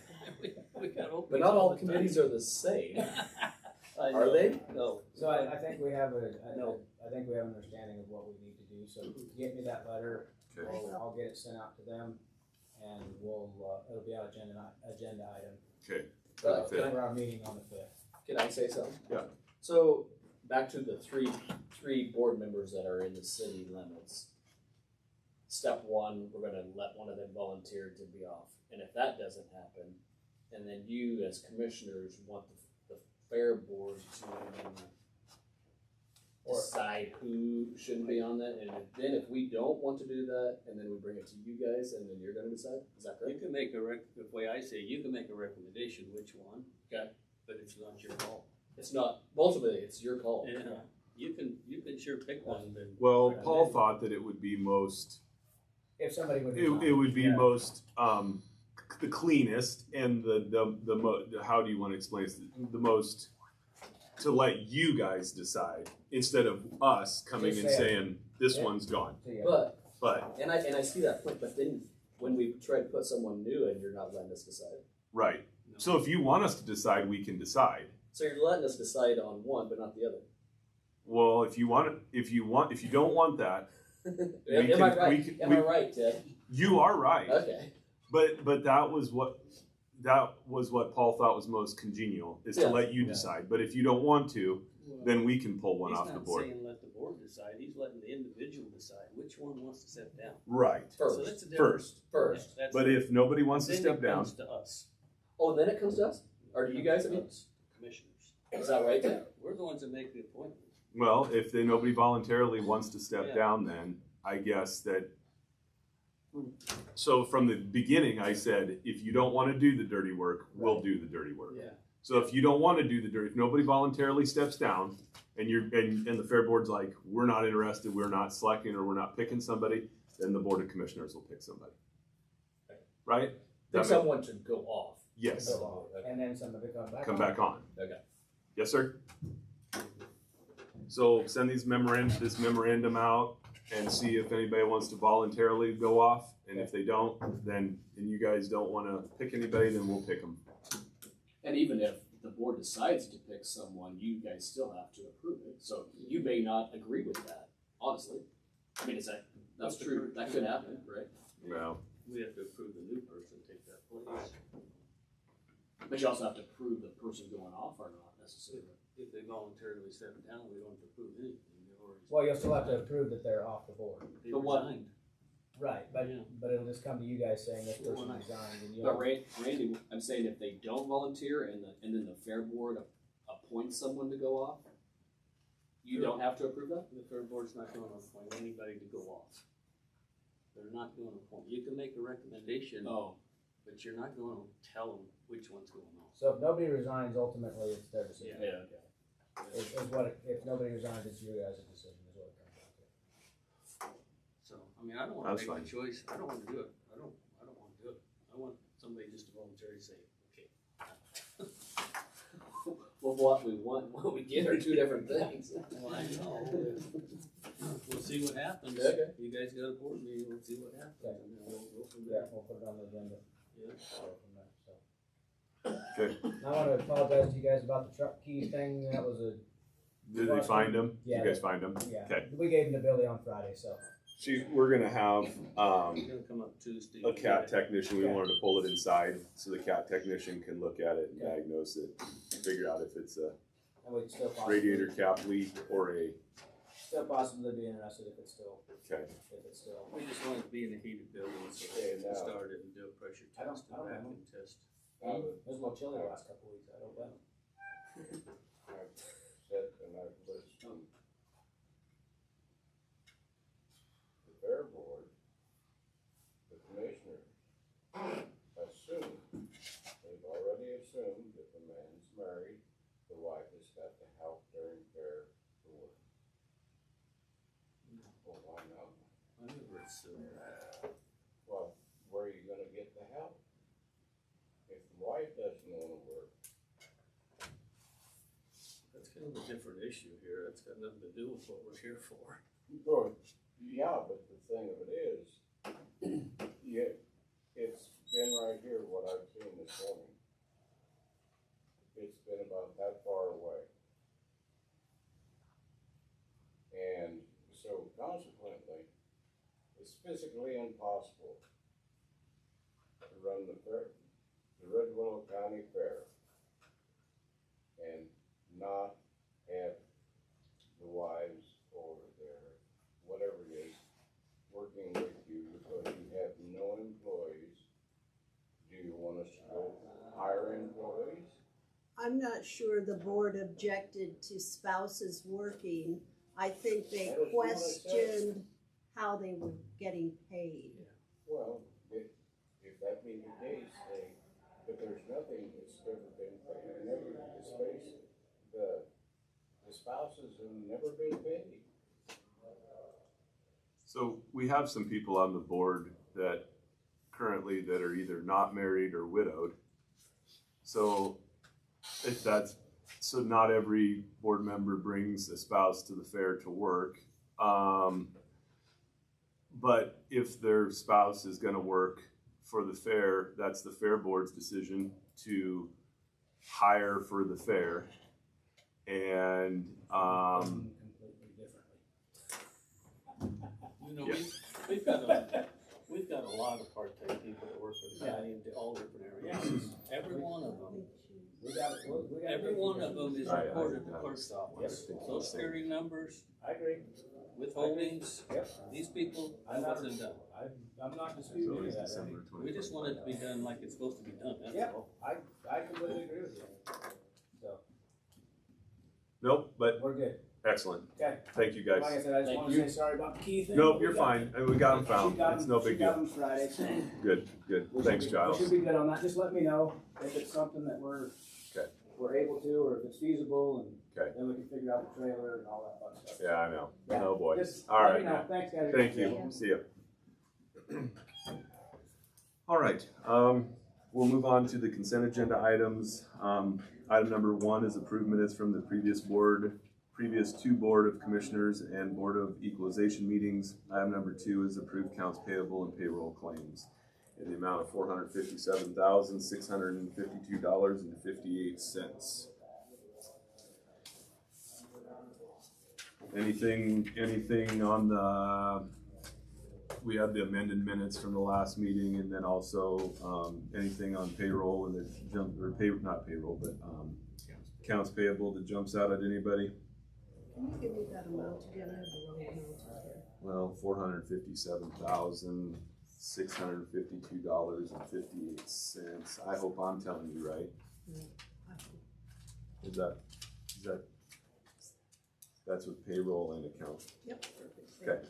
Speaker 1: We got openings.
Speaker 6: But not all
Speaker 1: the time.
Speaker 6: committees are the same.
Speaker 1: I
Speaker 6: Are
Speaker 1: know.
Speaker 6: they?
Speaker 1: No.
Speaker 3: So I think we have
Speaker 6: No.
Speaker 3: I think we have an understanding of what we need to do, so get me that letter,
Speaker 2: Okay.
Speaker 3: I'll get it sent out to them, and it'll be our agenda item
Speaker 2: Okay.
Speaker 6: Can I-
Speaker 3: for our meeting on the 5th.
Speaker 6: Can I say something?
Speaker 2: Yeah.
Speaker 6: So, back to the three board members that are in the city limits. Step one, we're gonna let one of them volunteer to be off, and if that doesn't happen, and then you as commissioners want the fair board to decide who shouldn't be on that, and then if we don't want to do that, and then we bring it to you guys, and then you're gonna decide, is that
Speaker 1: You
Speaker 6: correct?
Speaker 1: can make the way I say, you can make a recommendation which one.
Speaker 6: Okay.
Speaker 1: But it's not your call.
Speaker 6: It's not, ultimately, it's your call.
Speaker 1: Yeah. You can sure pick one, but.
Speaker 2: Well, Paul thought that it would be most.
Speaker 3: If somebody would.
Speaker 2: It would be
Speaker 3: Yeah.
Speaker 2: most the cleanest and the how do you want to explain this? The most to let you guys decide instead of us coming
Speaker 3: Just
Speaker 2: and
Speaker 3: say it.
Speaker 2: saying this
Speaker 3: Yeah.
Speaker 2: one's gone.
Speaker 3: So, yeah.
Speaker 6: But, and I see that point, but then when we try to put someone new in, you're not letting us decide.
Speaker 2: Right. So if you want us to decide, we can decide.
Speaker 6: So you're letting us decide on one, but not the other.
Speaker 2: Well, if you don't want that,
Speaker 6: Am I right? Am I right, Ted?
Speaker 2: you are right.
Speaker 6: Okay.
Speaker 2: But that was what Paul thought was most congenial is
Speaker 6: Yeah.
Speaker 2: to let you decide. But if you don't want to,
Speaker 1: Well,
Speaker 2: then we can pull one
Speaker 1: he's
Speaker 2: off the
Speaker 1: not
Speaker 2: board.
Speaker 1: saying let the board decide, he's letting the individual decide which one wants to step down.
Speaker 2: Right.
Speaker 1: So
Speaker 6: First.
Speaker 1: that's a difference.
Speaker 6: First.
Speaker 1: That's
Speaker 2: But if nobody wants to
Speaker 1: then
Speaker 2: step
Speaker 1: it
Speaker 2: down,
Speaker 1: comes to us.
Speaker 6: Oh, then it comes to us? Or do you guys, I mean,
Speaker 1: Commissioners.
Speaker 6: is that right then?
Speaker 1: We're the ones that make the appointment.
Speaker 2: Well, if nobody voluntarily wants to step
Speaker 1: Yeah.
Speaker 2: down, then I guess that. So from the beginning, I said, if you don't want to do the dirty work, we'll do the dirty work.
Speaker 6: Yeah.
Speaker 2: So if you don't want to do the dirty, if nobody voluntarily steps down, and the fair board's like, we're not interested, we're not selecting, or we're not picking somebody, then the board of commissioners will pick somebody. Right?
Speaker 6: Pick someone to go off.
Speaker 2: Yes.
Speaker 8: Go off, and then somebody come
Speaker 2: Come
Speaker 8: back on.
Speaker 2: back on.
Speaker 6: Okay.
Speaker 2: Yes, sir. So send this memorandum out and see if anybody wants to voluntarily go off. And if they don't, then, and you guys don't want to pick anybody, then we'll pick them.
Speaker 6: And even if the board decides to pick someone, you guys still have to approve it. So you may not agree with that, honestly. I mean, that's true. That could happen, right?
Speaker 2: Well,
Speaker 1: We have to approve the new person to take that place.
Speaker 6: But you also have to prove the person going off or not necessarily.
Speaker 1: If they voluntarily step down, we don't have to approve anything. They've already.
Speaker 8: Well, you'll still have to approve that they're off the board.
Speaker 1: They
Speaker 6: But what-
Speaker 1: resigned.
Speaker 8: Right,
Speaker 1: Yeah.
Speaker 8: but it'll just come to you guys saying this person
Speaker 1: Well,
Speaker 8: resigned and you'll.
Speaker 6: But Randy, I'm saying if they don't volunteer and then the fair board appoints someone to go off, you don't have to approve that?
Speaker 1: The fair board's not going to appoint anybody to go off. They're not going to appoint. You can make a recommendation,
Speaker 6: Oh,
Speaker 1: but you're not going to tell them which one's going off.
Speaker 8: So if nobody resigns, ultimately it's their decision.
Speaker 6: yeah, okay.
Speaker 8: Is what, if nobody resigns, it's your guys' decision is what it comes down to.
Speaker 1: So, I mean, I don't want
Speaker 2: That's
Speaker 1: to make
Speaker 2: fine.
Speaker 1: a choice. I don't want to do it. I don't want to do it. I want somebody just to voluntarily say, okay.
Speaker 6: Well, what we want, what we get are two different things.
Speaker 1: Well, I know. We'll see what happens.
Speaker 6: Okay.
Speaker 1: You guys got a board meeting, we'll see what happens,
Speaker 8: Okay.
Speaker 1: and then we'll go from
Speaker 8: Yeah,
Speaker 1: there.
Speaker 8: we'll put it on the agenda.
Speaker 1: Yeah.
Speaker 8: Go from there, so.
Speaker 2: okay.
Speaker 8: And I wanna apologize to you guys about the truck key thing, that was a,
Speaker 2: Did they find them?
Speaker 8: Yeah.
Speaker 2: You guys find them?
Speaker 8: yeah,
Speaker 2: Okay.
Speaker 8: we gave them to Billy on Friday, so.
Speaker 2: We're gonna have,
Speaker 1: You're gonna come up Tuesday.
Speaker 2: a cat technician. We
Speaker 8: Okay.
Speaker 2: wanted to pull it inside so the cat technician can look at it and diagnose it, figure out if it's a
Speaker 8: And we'd still possibly.
Speaker 2: radiator cap leak or a,
Speaker 8: Still possibly be interested if it's still,
Speaker 2: okay.
Speaker 1: We just want it to be in a heated building, so
Speaker 7: Okay,
Speaker 1: we can
Speaker 7: now-
Speaker 1: start it and do a pressure
Speaker 8: I don't-
Speaker 1: test
Speaker 8: I
Speaker 1: and
Speaker 8: don't
Speaker 1: vacuum test.
Speaker 8: It was a little chilly the last couple of weeks, I don't know.
Speaker 7: I've said and I've listened. The fair board, the commissioners assume, they've already assumed that the man's married, the wife has got the help during fair to work. Well, why not?
Speaker 1: I never assumed that.
Speaker 7: Well, where are you gonna get the help? If the wife doesn't wanna work,
Speaker 1: That's kind of a different issue here, that's got nothing to do with what we're here for.
Speaker 7: Well, yeah, but the thing of it is, yeah, it's been right here, what I've seen this morning. It's been about that far away. And so consequently, it's physically impossible to run the fair, the Red Willow County Fair, and not have the wives or their, whatever it is, working with you because you have no employees. Do you want us to go hire employees?
Speaker 4: I'm not sure the board objected to spouses working. I think they
Speaker 7: That is what I said.
Speaker 4: questioned how they were getting paid.
Speaker 7: Well, if that be the case, but there's nothing that's ever been paid, never, the spouses have never been paid.
Speaker 2: So we have some people on the board that currently that are either not married or widowed. So if that's, so not every board member brings a spouse to the fair to work. But if their spouse is gonna work for the fair, that's the fair board's decision to hire for the fair. And,
Speaker 8: Completely differently.
Speaker 1: You know,
Speaker 2: Yeah.
Speaker 1: we've got a lot of part-time people that work for the county in all different areas. Every one of them,
Speaker 8: We got
Speaker 1: every one of them is
Speaker 2: I-
Speaker 1: reported to
Speaker 2: I-
Speaker 1: clerk's office.
Speaker 2: Yes.
Speaker 1: Social security numbers,
Speaker 8: I agree.
Speaker 1: withholdings,
Speaker 8: Yep.
Speaker 1: these people,
Speaker 8: I'm
Speaker 1: it
Speaker 8: not,
Speaker 1: wasn't done.
Speaker 8: I'm not
Speaker 2: So
Speaker 8: disputing any
Speaker 2: it's
Speaker 8: of that.
Speaker 2: December
Speaker 1: We just want it to be done like it's supposed to be done, that's
Speaker 8: Yeah,
Speaker 1: all.
Speaker 8: I completely agree with you. So,
Speaker 2: Nope, but
Speaker 8: we're good.
Speaker 2: excellent.
Speaker 8: Okay.
Speaker 2: Thank you guys.
Speaker 8: Like I said, I just
Speaker 6: Thank
Speaker 8: wanna
Speaker 6: you.
Speaker 8: say sorry about the key thing.
Speaker 2: Nope,
Speaker 8: but
Speaker 2: you're
Speaker 8: we got-
Speaker 2: fine. And we got them
Speaker 8: She
Speaker 2: found.
Speaker 8: got
Speaker 2: It's
Speaker 8: 'em-
Speaker 2: no big
Speaker 8: She got
Speaker 2: deal.
Speaker 8: them Friday, so.
Speaker 2: Good, good.
Speaker 8: We
Speaker 2: Thanks,
Speaker 8: should be-
Speaker 2: Giles.
Speaker 8: We should be good on that, just let me know if it's something that
Speaker 2: Okay.
Speaker 8: we're able to, or if it's feasible, and
Speaker 2: Okay.
Speaker 8: then we can figure out the trailer and all that fun stuff.
Speaker 2: Yeah, I know.
Speaker 8: Yeah.
Speaker 2: Oh boy.
Speaker 8: Just
Speaker 2: All
Speaker 8: let
Speaker 2: right,
Speaker 8: me know.
Speaker 2: man.
Speaker 8: Thanks, guys.
Speaker 2: Thank you.
Speaker 4: Yeah.
Speaker 2: See ya. All right, we'll move on to the consent agenda items. Item number 1 is approved minutes from the previous two Board of Commissioners and Board of Equalization meetings. Item number 2 is approved accounts payable and payroll claims in the amount of $457,652.58. Anything on the, we had the amended minutes from the last meeting, and then also, anything on payroll and the not payroll, but, accounts payable that jumps out at anybody?
Speaker 4: Can you give me that amount again? I have the wrong amount in here.
Speaker 2: Well, $457,652.58. I hope I'm telling you right. Is that, that's with payroll and account?
Speaker 4: Yep, perfect.
Speaker 2: Okay.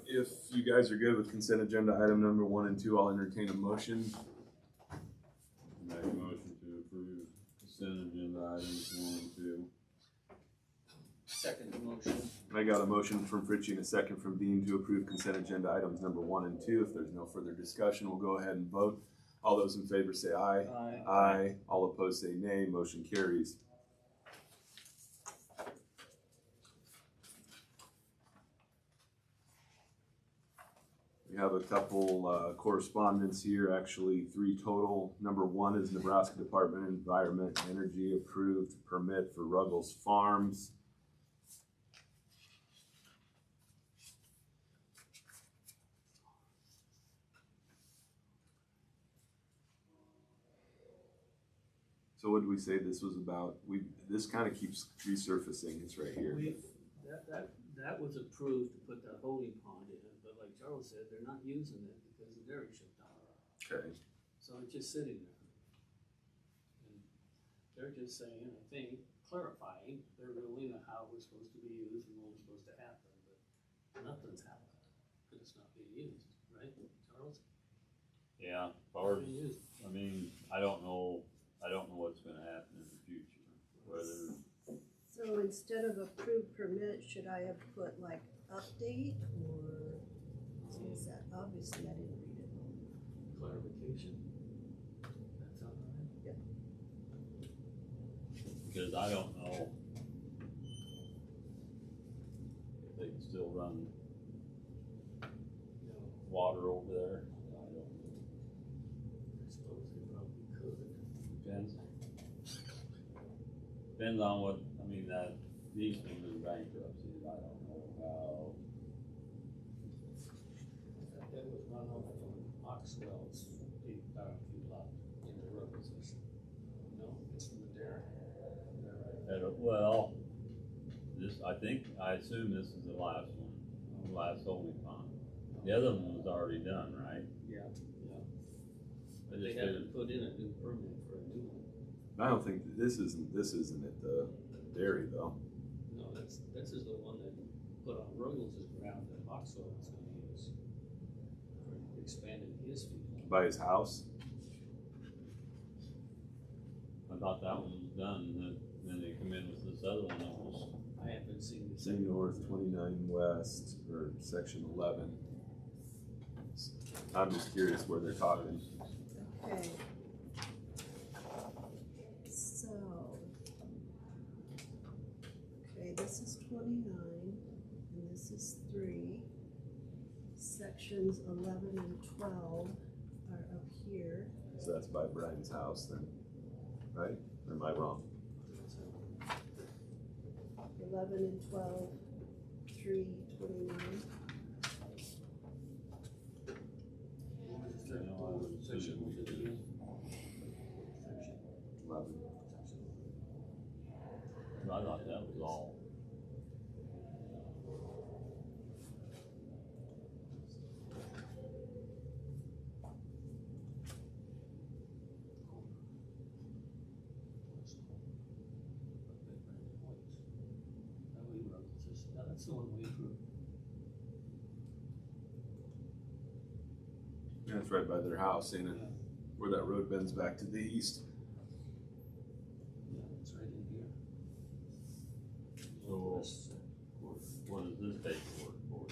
Speaker 2: If you guys are good with consent agenda item number 1 and 2, I'll entertain a motion.
Speaker 5: Make a motion to approve consent agenda items 1 and 2.
Speaker 1: Second motion.
Speaker 2: I got a motion from Fritchie and a second from Dean to approve consent agenda items number 1 and 2. If there's no further discussion, we'll go ahead and vote. All those in favor say aye.
Speaker 1: Aye.
Speaker 2: Aye. All opposed say nay. Motion carries. We have a couple correspondence here, actually 3 total. Number 1 is Nebraska Department of Environment and Energy approved permit for Ruggles Farms. So what did we say this was about? This kind of keeps resurfacing. It's right here.
Speaker 1: That was approved to put the holding pond in, but like Charles said, they're not using it because the dairy shut down.
Speaker 2: Okay.
Speaker 1: So it's just sitting there. And they're just saying, I think, clarifying their ruling on how it was supposed to be used and what was supposed to happen, but nothing's happened, because it's not being used, right, Charles?
Speaker 5: Yeah, as far as,
Speaker 1: Being used.
Speaker 5: I mean, I don't know what's gonna happen in the future, whether,
Speaker 4: So instead of approved permit, should I have put like update or, is that, obviously I didn't read it.
Speaker 1: Clarification. That's all right.
Speaker 5: because I don't know if they can still run water over there. I don't know.
Speaker 1: I suppose they probably could.
Speaker 5: Depends on what, I mean, that, these things are bankruptcy, I don't know how.
Speaker 1: That was run over from Oxwell's feet lot in the road position. No, it's from the dairy.
Speaker 5: Well, this, I assume this is the last one, the last holding pond. The other one was already done, right?
Speaker 1: Yeah.
Speaker 5: But
Speaker 1: They haven't put in a new permit for a new one.
Speaker 2: I don't think this isn't at the dairy though.
Speaker 1: No, this is the one that put on Ruggles' ground that Oxwell was gonna use for expanding his feed.
Speaker 2: By his house.
Speaker 5: I thought that one was done, and then they come in with this other one that was,
Speaker 1: I haven't seen the
Speaker 2: 2
Speaker 1: second.
Speaker 2: north, 29 west, or section 11. I'm just curious where they're talking.
Speaker 4: Okay. So, okay, this is 29, and this is 3. Sections 11 and 12 are up here.
Speaker 2: So that's by Brian's house then, right? Or am I wrong?
Speaker 4: 11 and 12, 3, 29.
Speaker 1: Section 15.
Speaker 2: 11.
Speaker 5: I thought that was all.
Speaker 1: That's the one we approved.
Speaker 2: Yeah, it's right by their house, ain't it?
Speaker 1: Yeah.
Speaker 2: Where that road bends back to the east.
Speaker 1: Yeah, it's right in here.
Speaker 5: So, what is this paperwork for?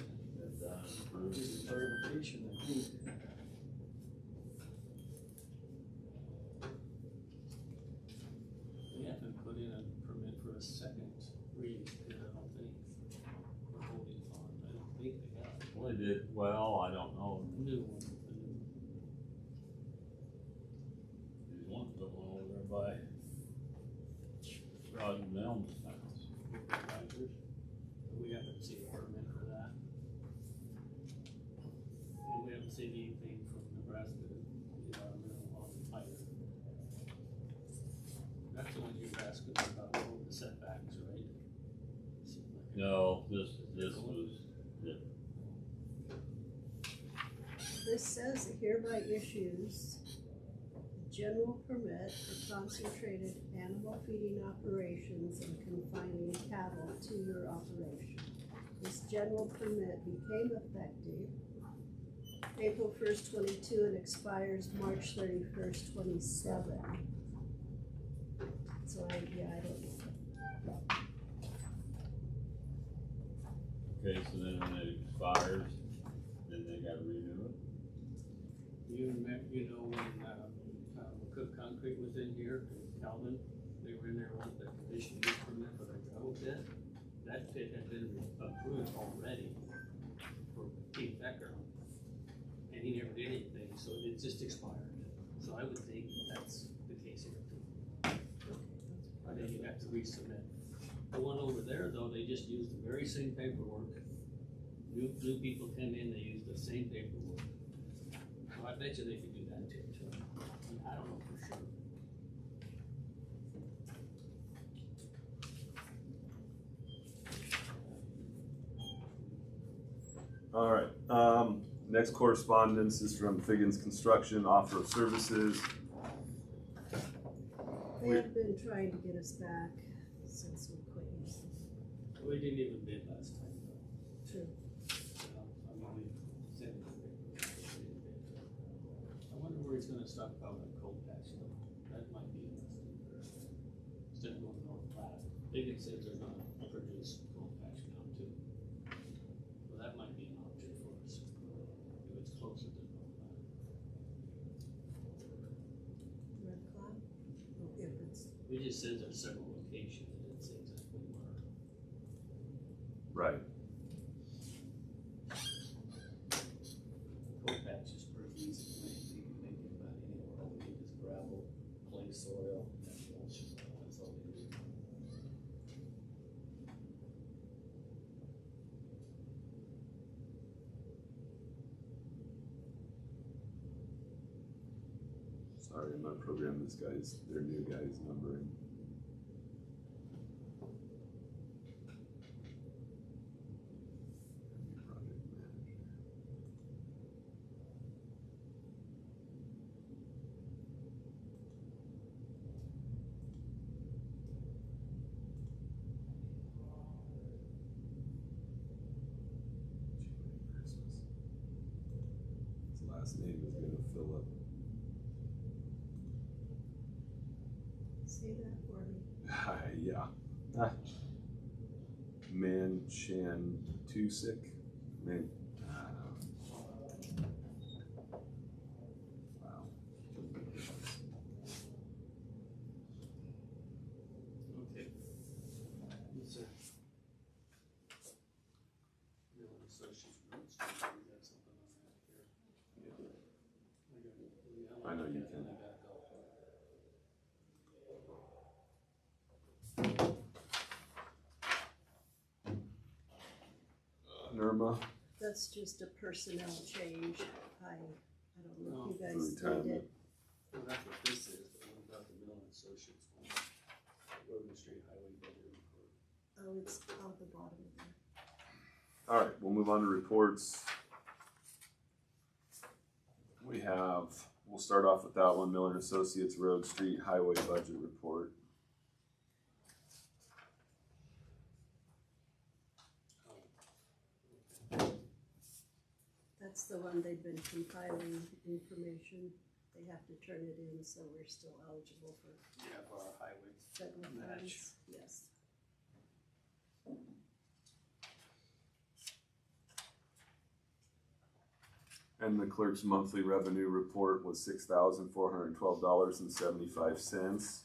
Speaker 5: Is that approved?
Speaker 1: This is verification, I think. We haven't put in a permit for a second reading, I don't think. For holding on, I don't think they got it.
Speaker 5: Well, they did, well, I don't know.
Speaker 1: New one, the new.
Speaker 5: There's one put one over there by Rod and Mel's house.
Speaker 1: Rogers. We haven't seen a permit for that. And we haven't seen anything from Nebraska, on either. That's the one you were asking about, the setbacks, right?
Speaker 5: No, this was,
Speaker 4: This says it hereby issues a general permit for concentrated animal feeding operations and confining cattle to your operation. This general permit became effective April 1st, 22 and expires March 31st, 27. So I don't know.
Speaker 5: okay, so then when it expires, then they gotta renew it?
Speaker 1: You know, when, Cook Concrete was in here, Calvin, they were in there with the conditional use permit for the gravel pit. That pit had been approved already for Keith Becker. And he never did anything, so it just expired. So I would think that's the case here too. And then you have to resubmit. The one over there though, they just used the very same paperwork. New people come in, they use the same paperwork. So I bet you they could do that too. I don't know for sure.
Speaker 2: All right, next correspondence is from Figgins Construction, offer of services.
Speaker 4: They have been trying to get us back since we quit using
Speaker 1: We didn't even bid last time though.
Speaker 4: True.
Speaker 1: I mean, we sent it to the I wonder where he's gonna stockpile that cold patch though. That might be interesting. Instead of going North Platte. Biggin says they're gonna produce cold patch now too. Well, that might be an option for us, if it's closer to North Platte.
Speaker 4: Red Cloud. Oh, if it's
Speaker 1: It just says there's several locations, it didn't say exactly where.
Speaker 2: Right.
Speaker 6: Cold patch is pretty easy to make, you can make it about anywhere, all we need is gravel, clay soil, and mulch, that's all we need.
Speaker 2: Sorry, I'm not programming this guy's, their new guy's numbering. Project manager. Christmas. His last name is gonna fill up.
Speaker 4: say that for me.
Speaker 2: Yeah. Manchantusik. Man. Wow.
Speaker 1: Okay. It's a real associate notes, we got something on that here. Yeah.
Speaker 2: I know you can.
Speaker 1: I gotta go.
Speaker 2: Nirma.
Speaker 4: That's just a personnel change. I don't know if you
Speaker 2: For
Speaker 4: guys did
Speaker 2: retirement.
Speaker 4: it.
Speaker 1: Well, that's what this is, but what about the Mill and Associates one? Road and Street Highway Budget Request.
Speaker 4: Oh, it's on the bottom of there.
Speaker 2: All right, we'll move on to reports. We'll start off with that one, Miller and Associates Road Street Highway Budget Report.
Speaker 4: That's the one they've been compiling information. They have to turn it in, so we're still eligible for
Speaker 1: Yeah, for our highway.
Speaker 4: federal
Speaker 1: Match.
Speaker 4: funds. Yes.
Speaker 2: And the clerk's monthly revenue report was $6,412.75.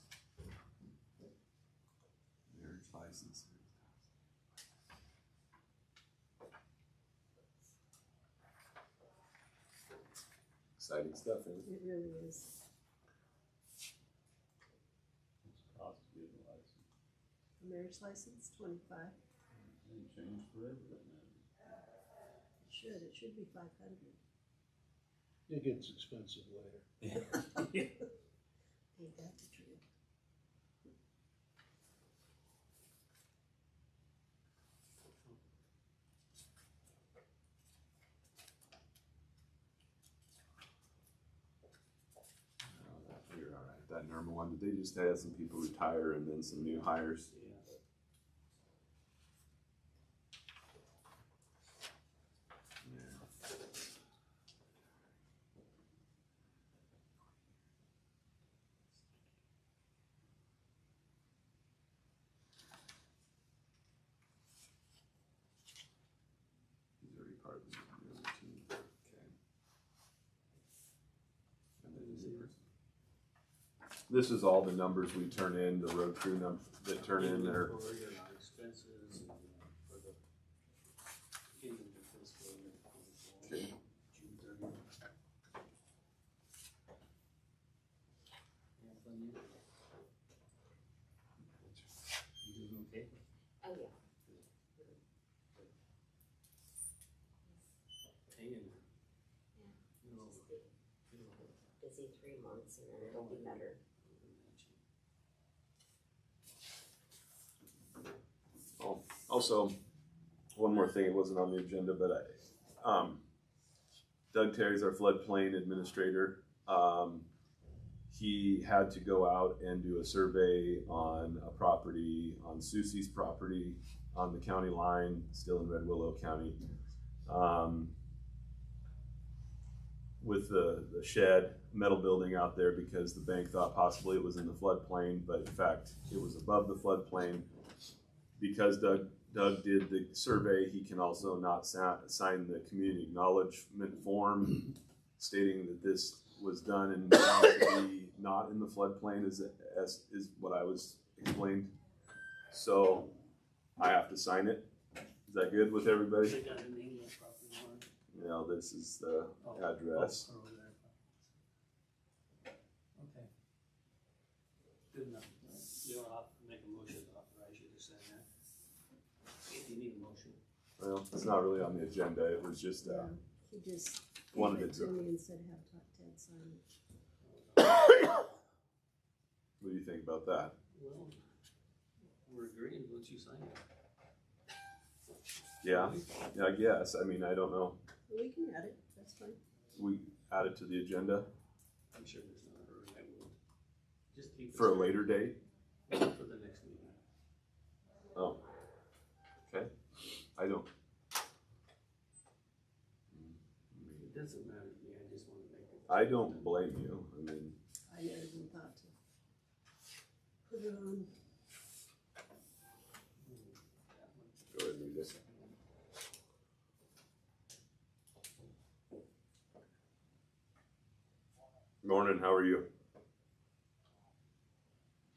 Speaker 2: Marriage license. Exciting stuff, isn't it?
Speaker 4: It really is.
Speaker 5: What's the cost to get a license?
Speaker 4: A marriage license, 25.
Speaker 5: They change forever right now.
Speaker 4: It should be 500.
Speaker 9: It gets expensive later.
Speaker 4: Ain't that the truth?
Speaker 2: You're all right. That normal one, did they just have some people retire and then some new hires? He's already part of the other team. Okay. And then this is all the numbers we turn in, the road crew that turn in their.
Speaker 1: Inventory and our expenses and, for the end of the fiscal year.
Speaker 2: Okay.
Speaker 1: June 30th. Anthony? You doing okay?
Speaker 10: Oh, yeah.
Speaker 1: Hanging there.
Speaker 10: Yeah.
Speaker 1: You know,
Speaker 10: Just busy 3 months and then it'll be better.
Speaker 2: Oh, also, one more thing, it wasn't on the agenda, but Doug Terry's our floodplain administrator. He had to go out and do a survey on a property, on Susie's property, on the county line, still in Red Willow County. With the shed, metal building out there, because the bank thought possibly it was in the floodplain, but in fact, it was above the floodplain. Because Doug did the survey, he can also not sign the community acknowledgement form stating that this was done and found to be not in the floodplain, is what I was explained. So I have to sign it. Is that good with everybody?
Speaker 1: They got a name on the property line.
Speaker 2: No, this is the address.
Speaker 1: Oh, over there. Okay. Good enough. You'll have to make a motion to authorize you to sign that. If you need a motion.
Speaker 2: Well, it's not really on the agenda. It was just
Speaker 4: Yeah, he just
Speaker 2: wanted
Speaker 4: gave it
Speaker 2: it
Speaker 4: to
Speaker 2: to.
Speaker 4: me and said have Ted sign it.
Speaker 2: What do you think about that?
Speaker 1: Well, we're agreeing once you sign it.
Speaker 2: Yeah, I guess. I mean, I don't know.
Speaker 4: We can add it, that's fine.
Speaker 2: We add it to the agenda
Speaker 1: I'm sure there's not a hurry. I will. Just keep it
Speaker 2: for a
Speaker 1: straight.
Speaker 2: later date.
Speaker 1: For the next meeting.
Speaker 2: Oh, okay. I don't.
Speaker 1: It doesn't matter to me. I just want to make it.
Speaker 2: I don't blame you. I mean,
Speaker 4: I never even thought to put it on.
Speaker 2: go ahead and read this. Morning. How are you?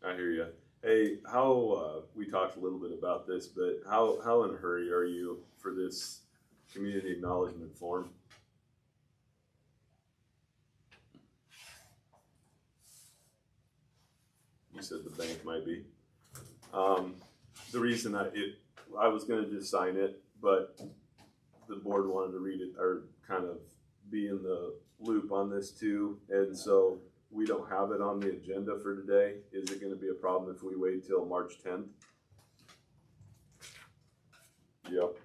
Speaker 2: I hear you. Hey, we talked a little bit about this, but how in a hurry are you for this community acknowledgement form? You said the bank might be. The reason I was gonna just sign it, but the board wanted to read it or kind of be in the loop on this too, and so we don't have it on the agenda for today. Is it gonna be a problem if we wait till March 10th? Yep.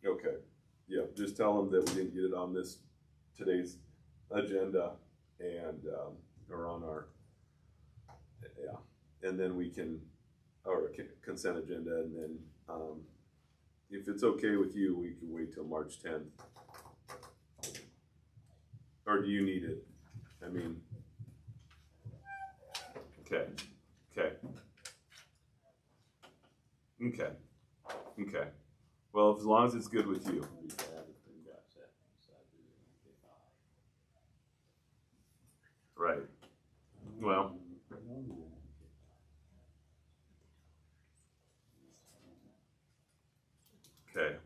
Speaker 2: Okay, yeah, just tell them that we didn't get it on today's agenda and, or on our, yeah, and then we can, or consent agenda, and then, if it's okay with you, we can wait till March 10th. Or do you need it? I mean, okay. Well, as long as it's good with you. Right. Well. Okay.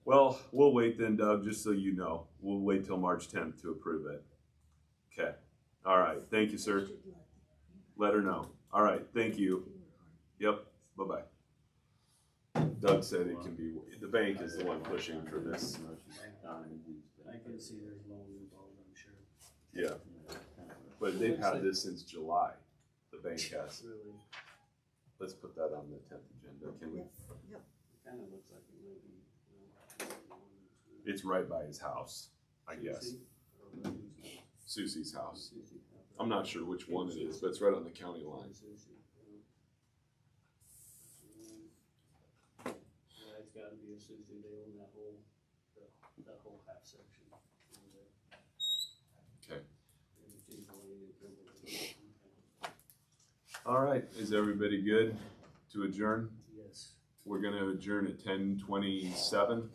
Speaker 2: Well, we'll wait then, Doug, just so you know. We'll wait till March 10th to approve it. Okay. All right. Thank you, sir. Let her know. All right. Thank you. Yep. Bye-bye. Doug said it can be, the bank is the one pushing for this.
Speaker 1: I can see there's loans involved, I'm sure.
Speaker 2: Yeah. But they've had this since July. The bank has.
Speaker 1: Really,
Speaker 2: Let's put that on the 10th agenda, can we?
Speaker 4: Yep.
Speaker 1: kind of looks like it might be,
Speaker 2: It's right by his house, I guess. Susie's house. I'm not sure which one it is, but it's right on the county line.
Speaker 1: Yeah, it's gotta be a Susie, they own that whole half section over there.
Speaker 2: Okay.
Speaker 1: And she's going into it.
Speaker 2: All right, is everybody good to adjourn?
Speaker 1: Yes.
Speaker 2: We're gonna adjourn at 10:27.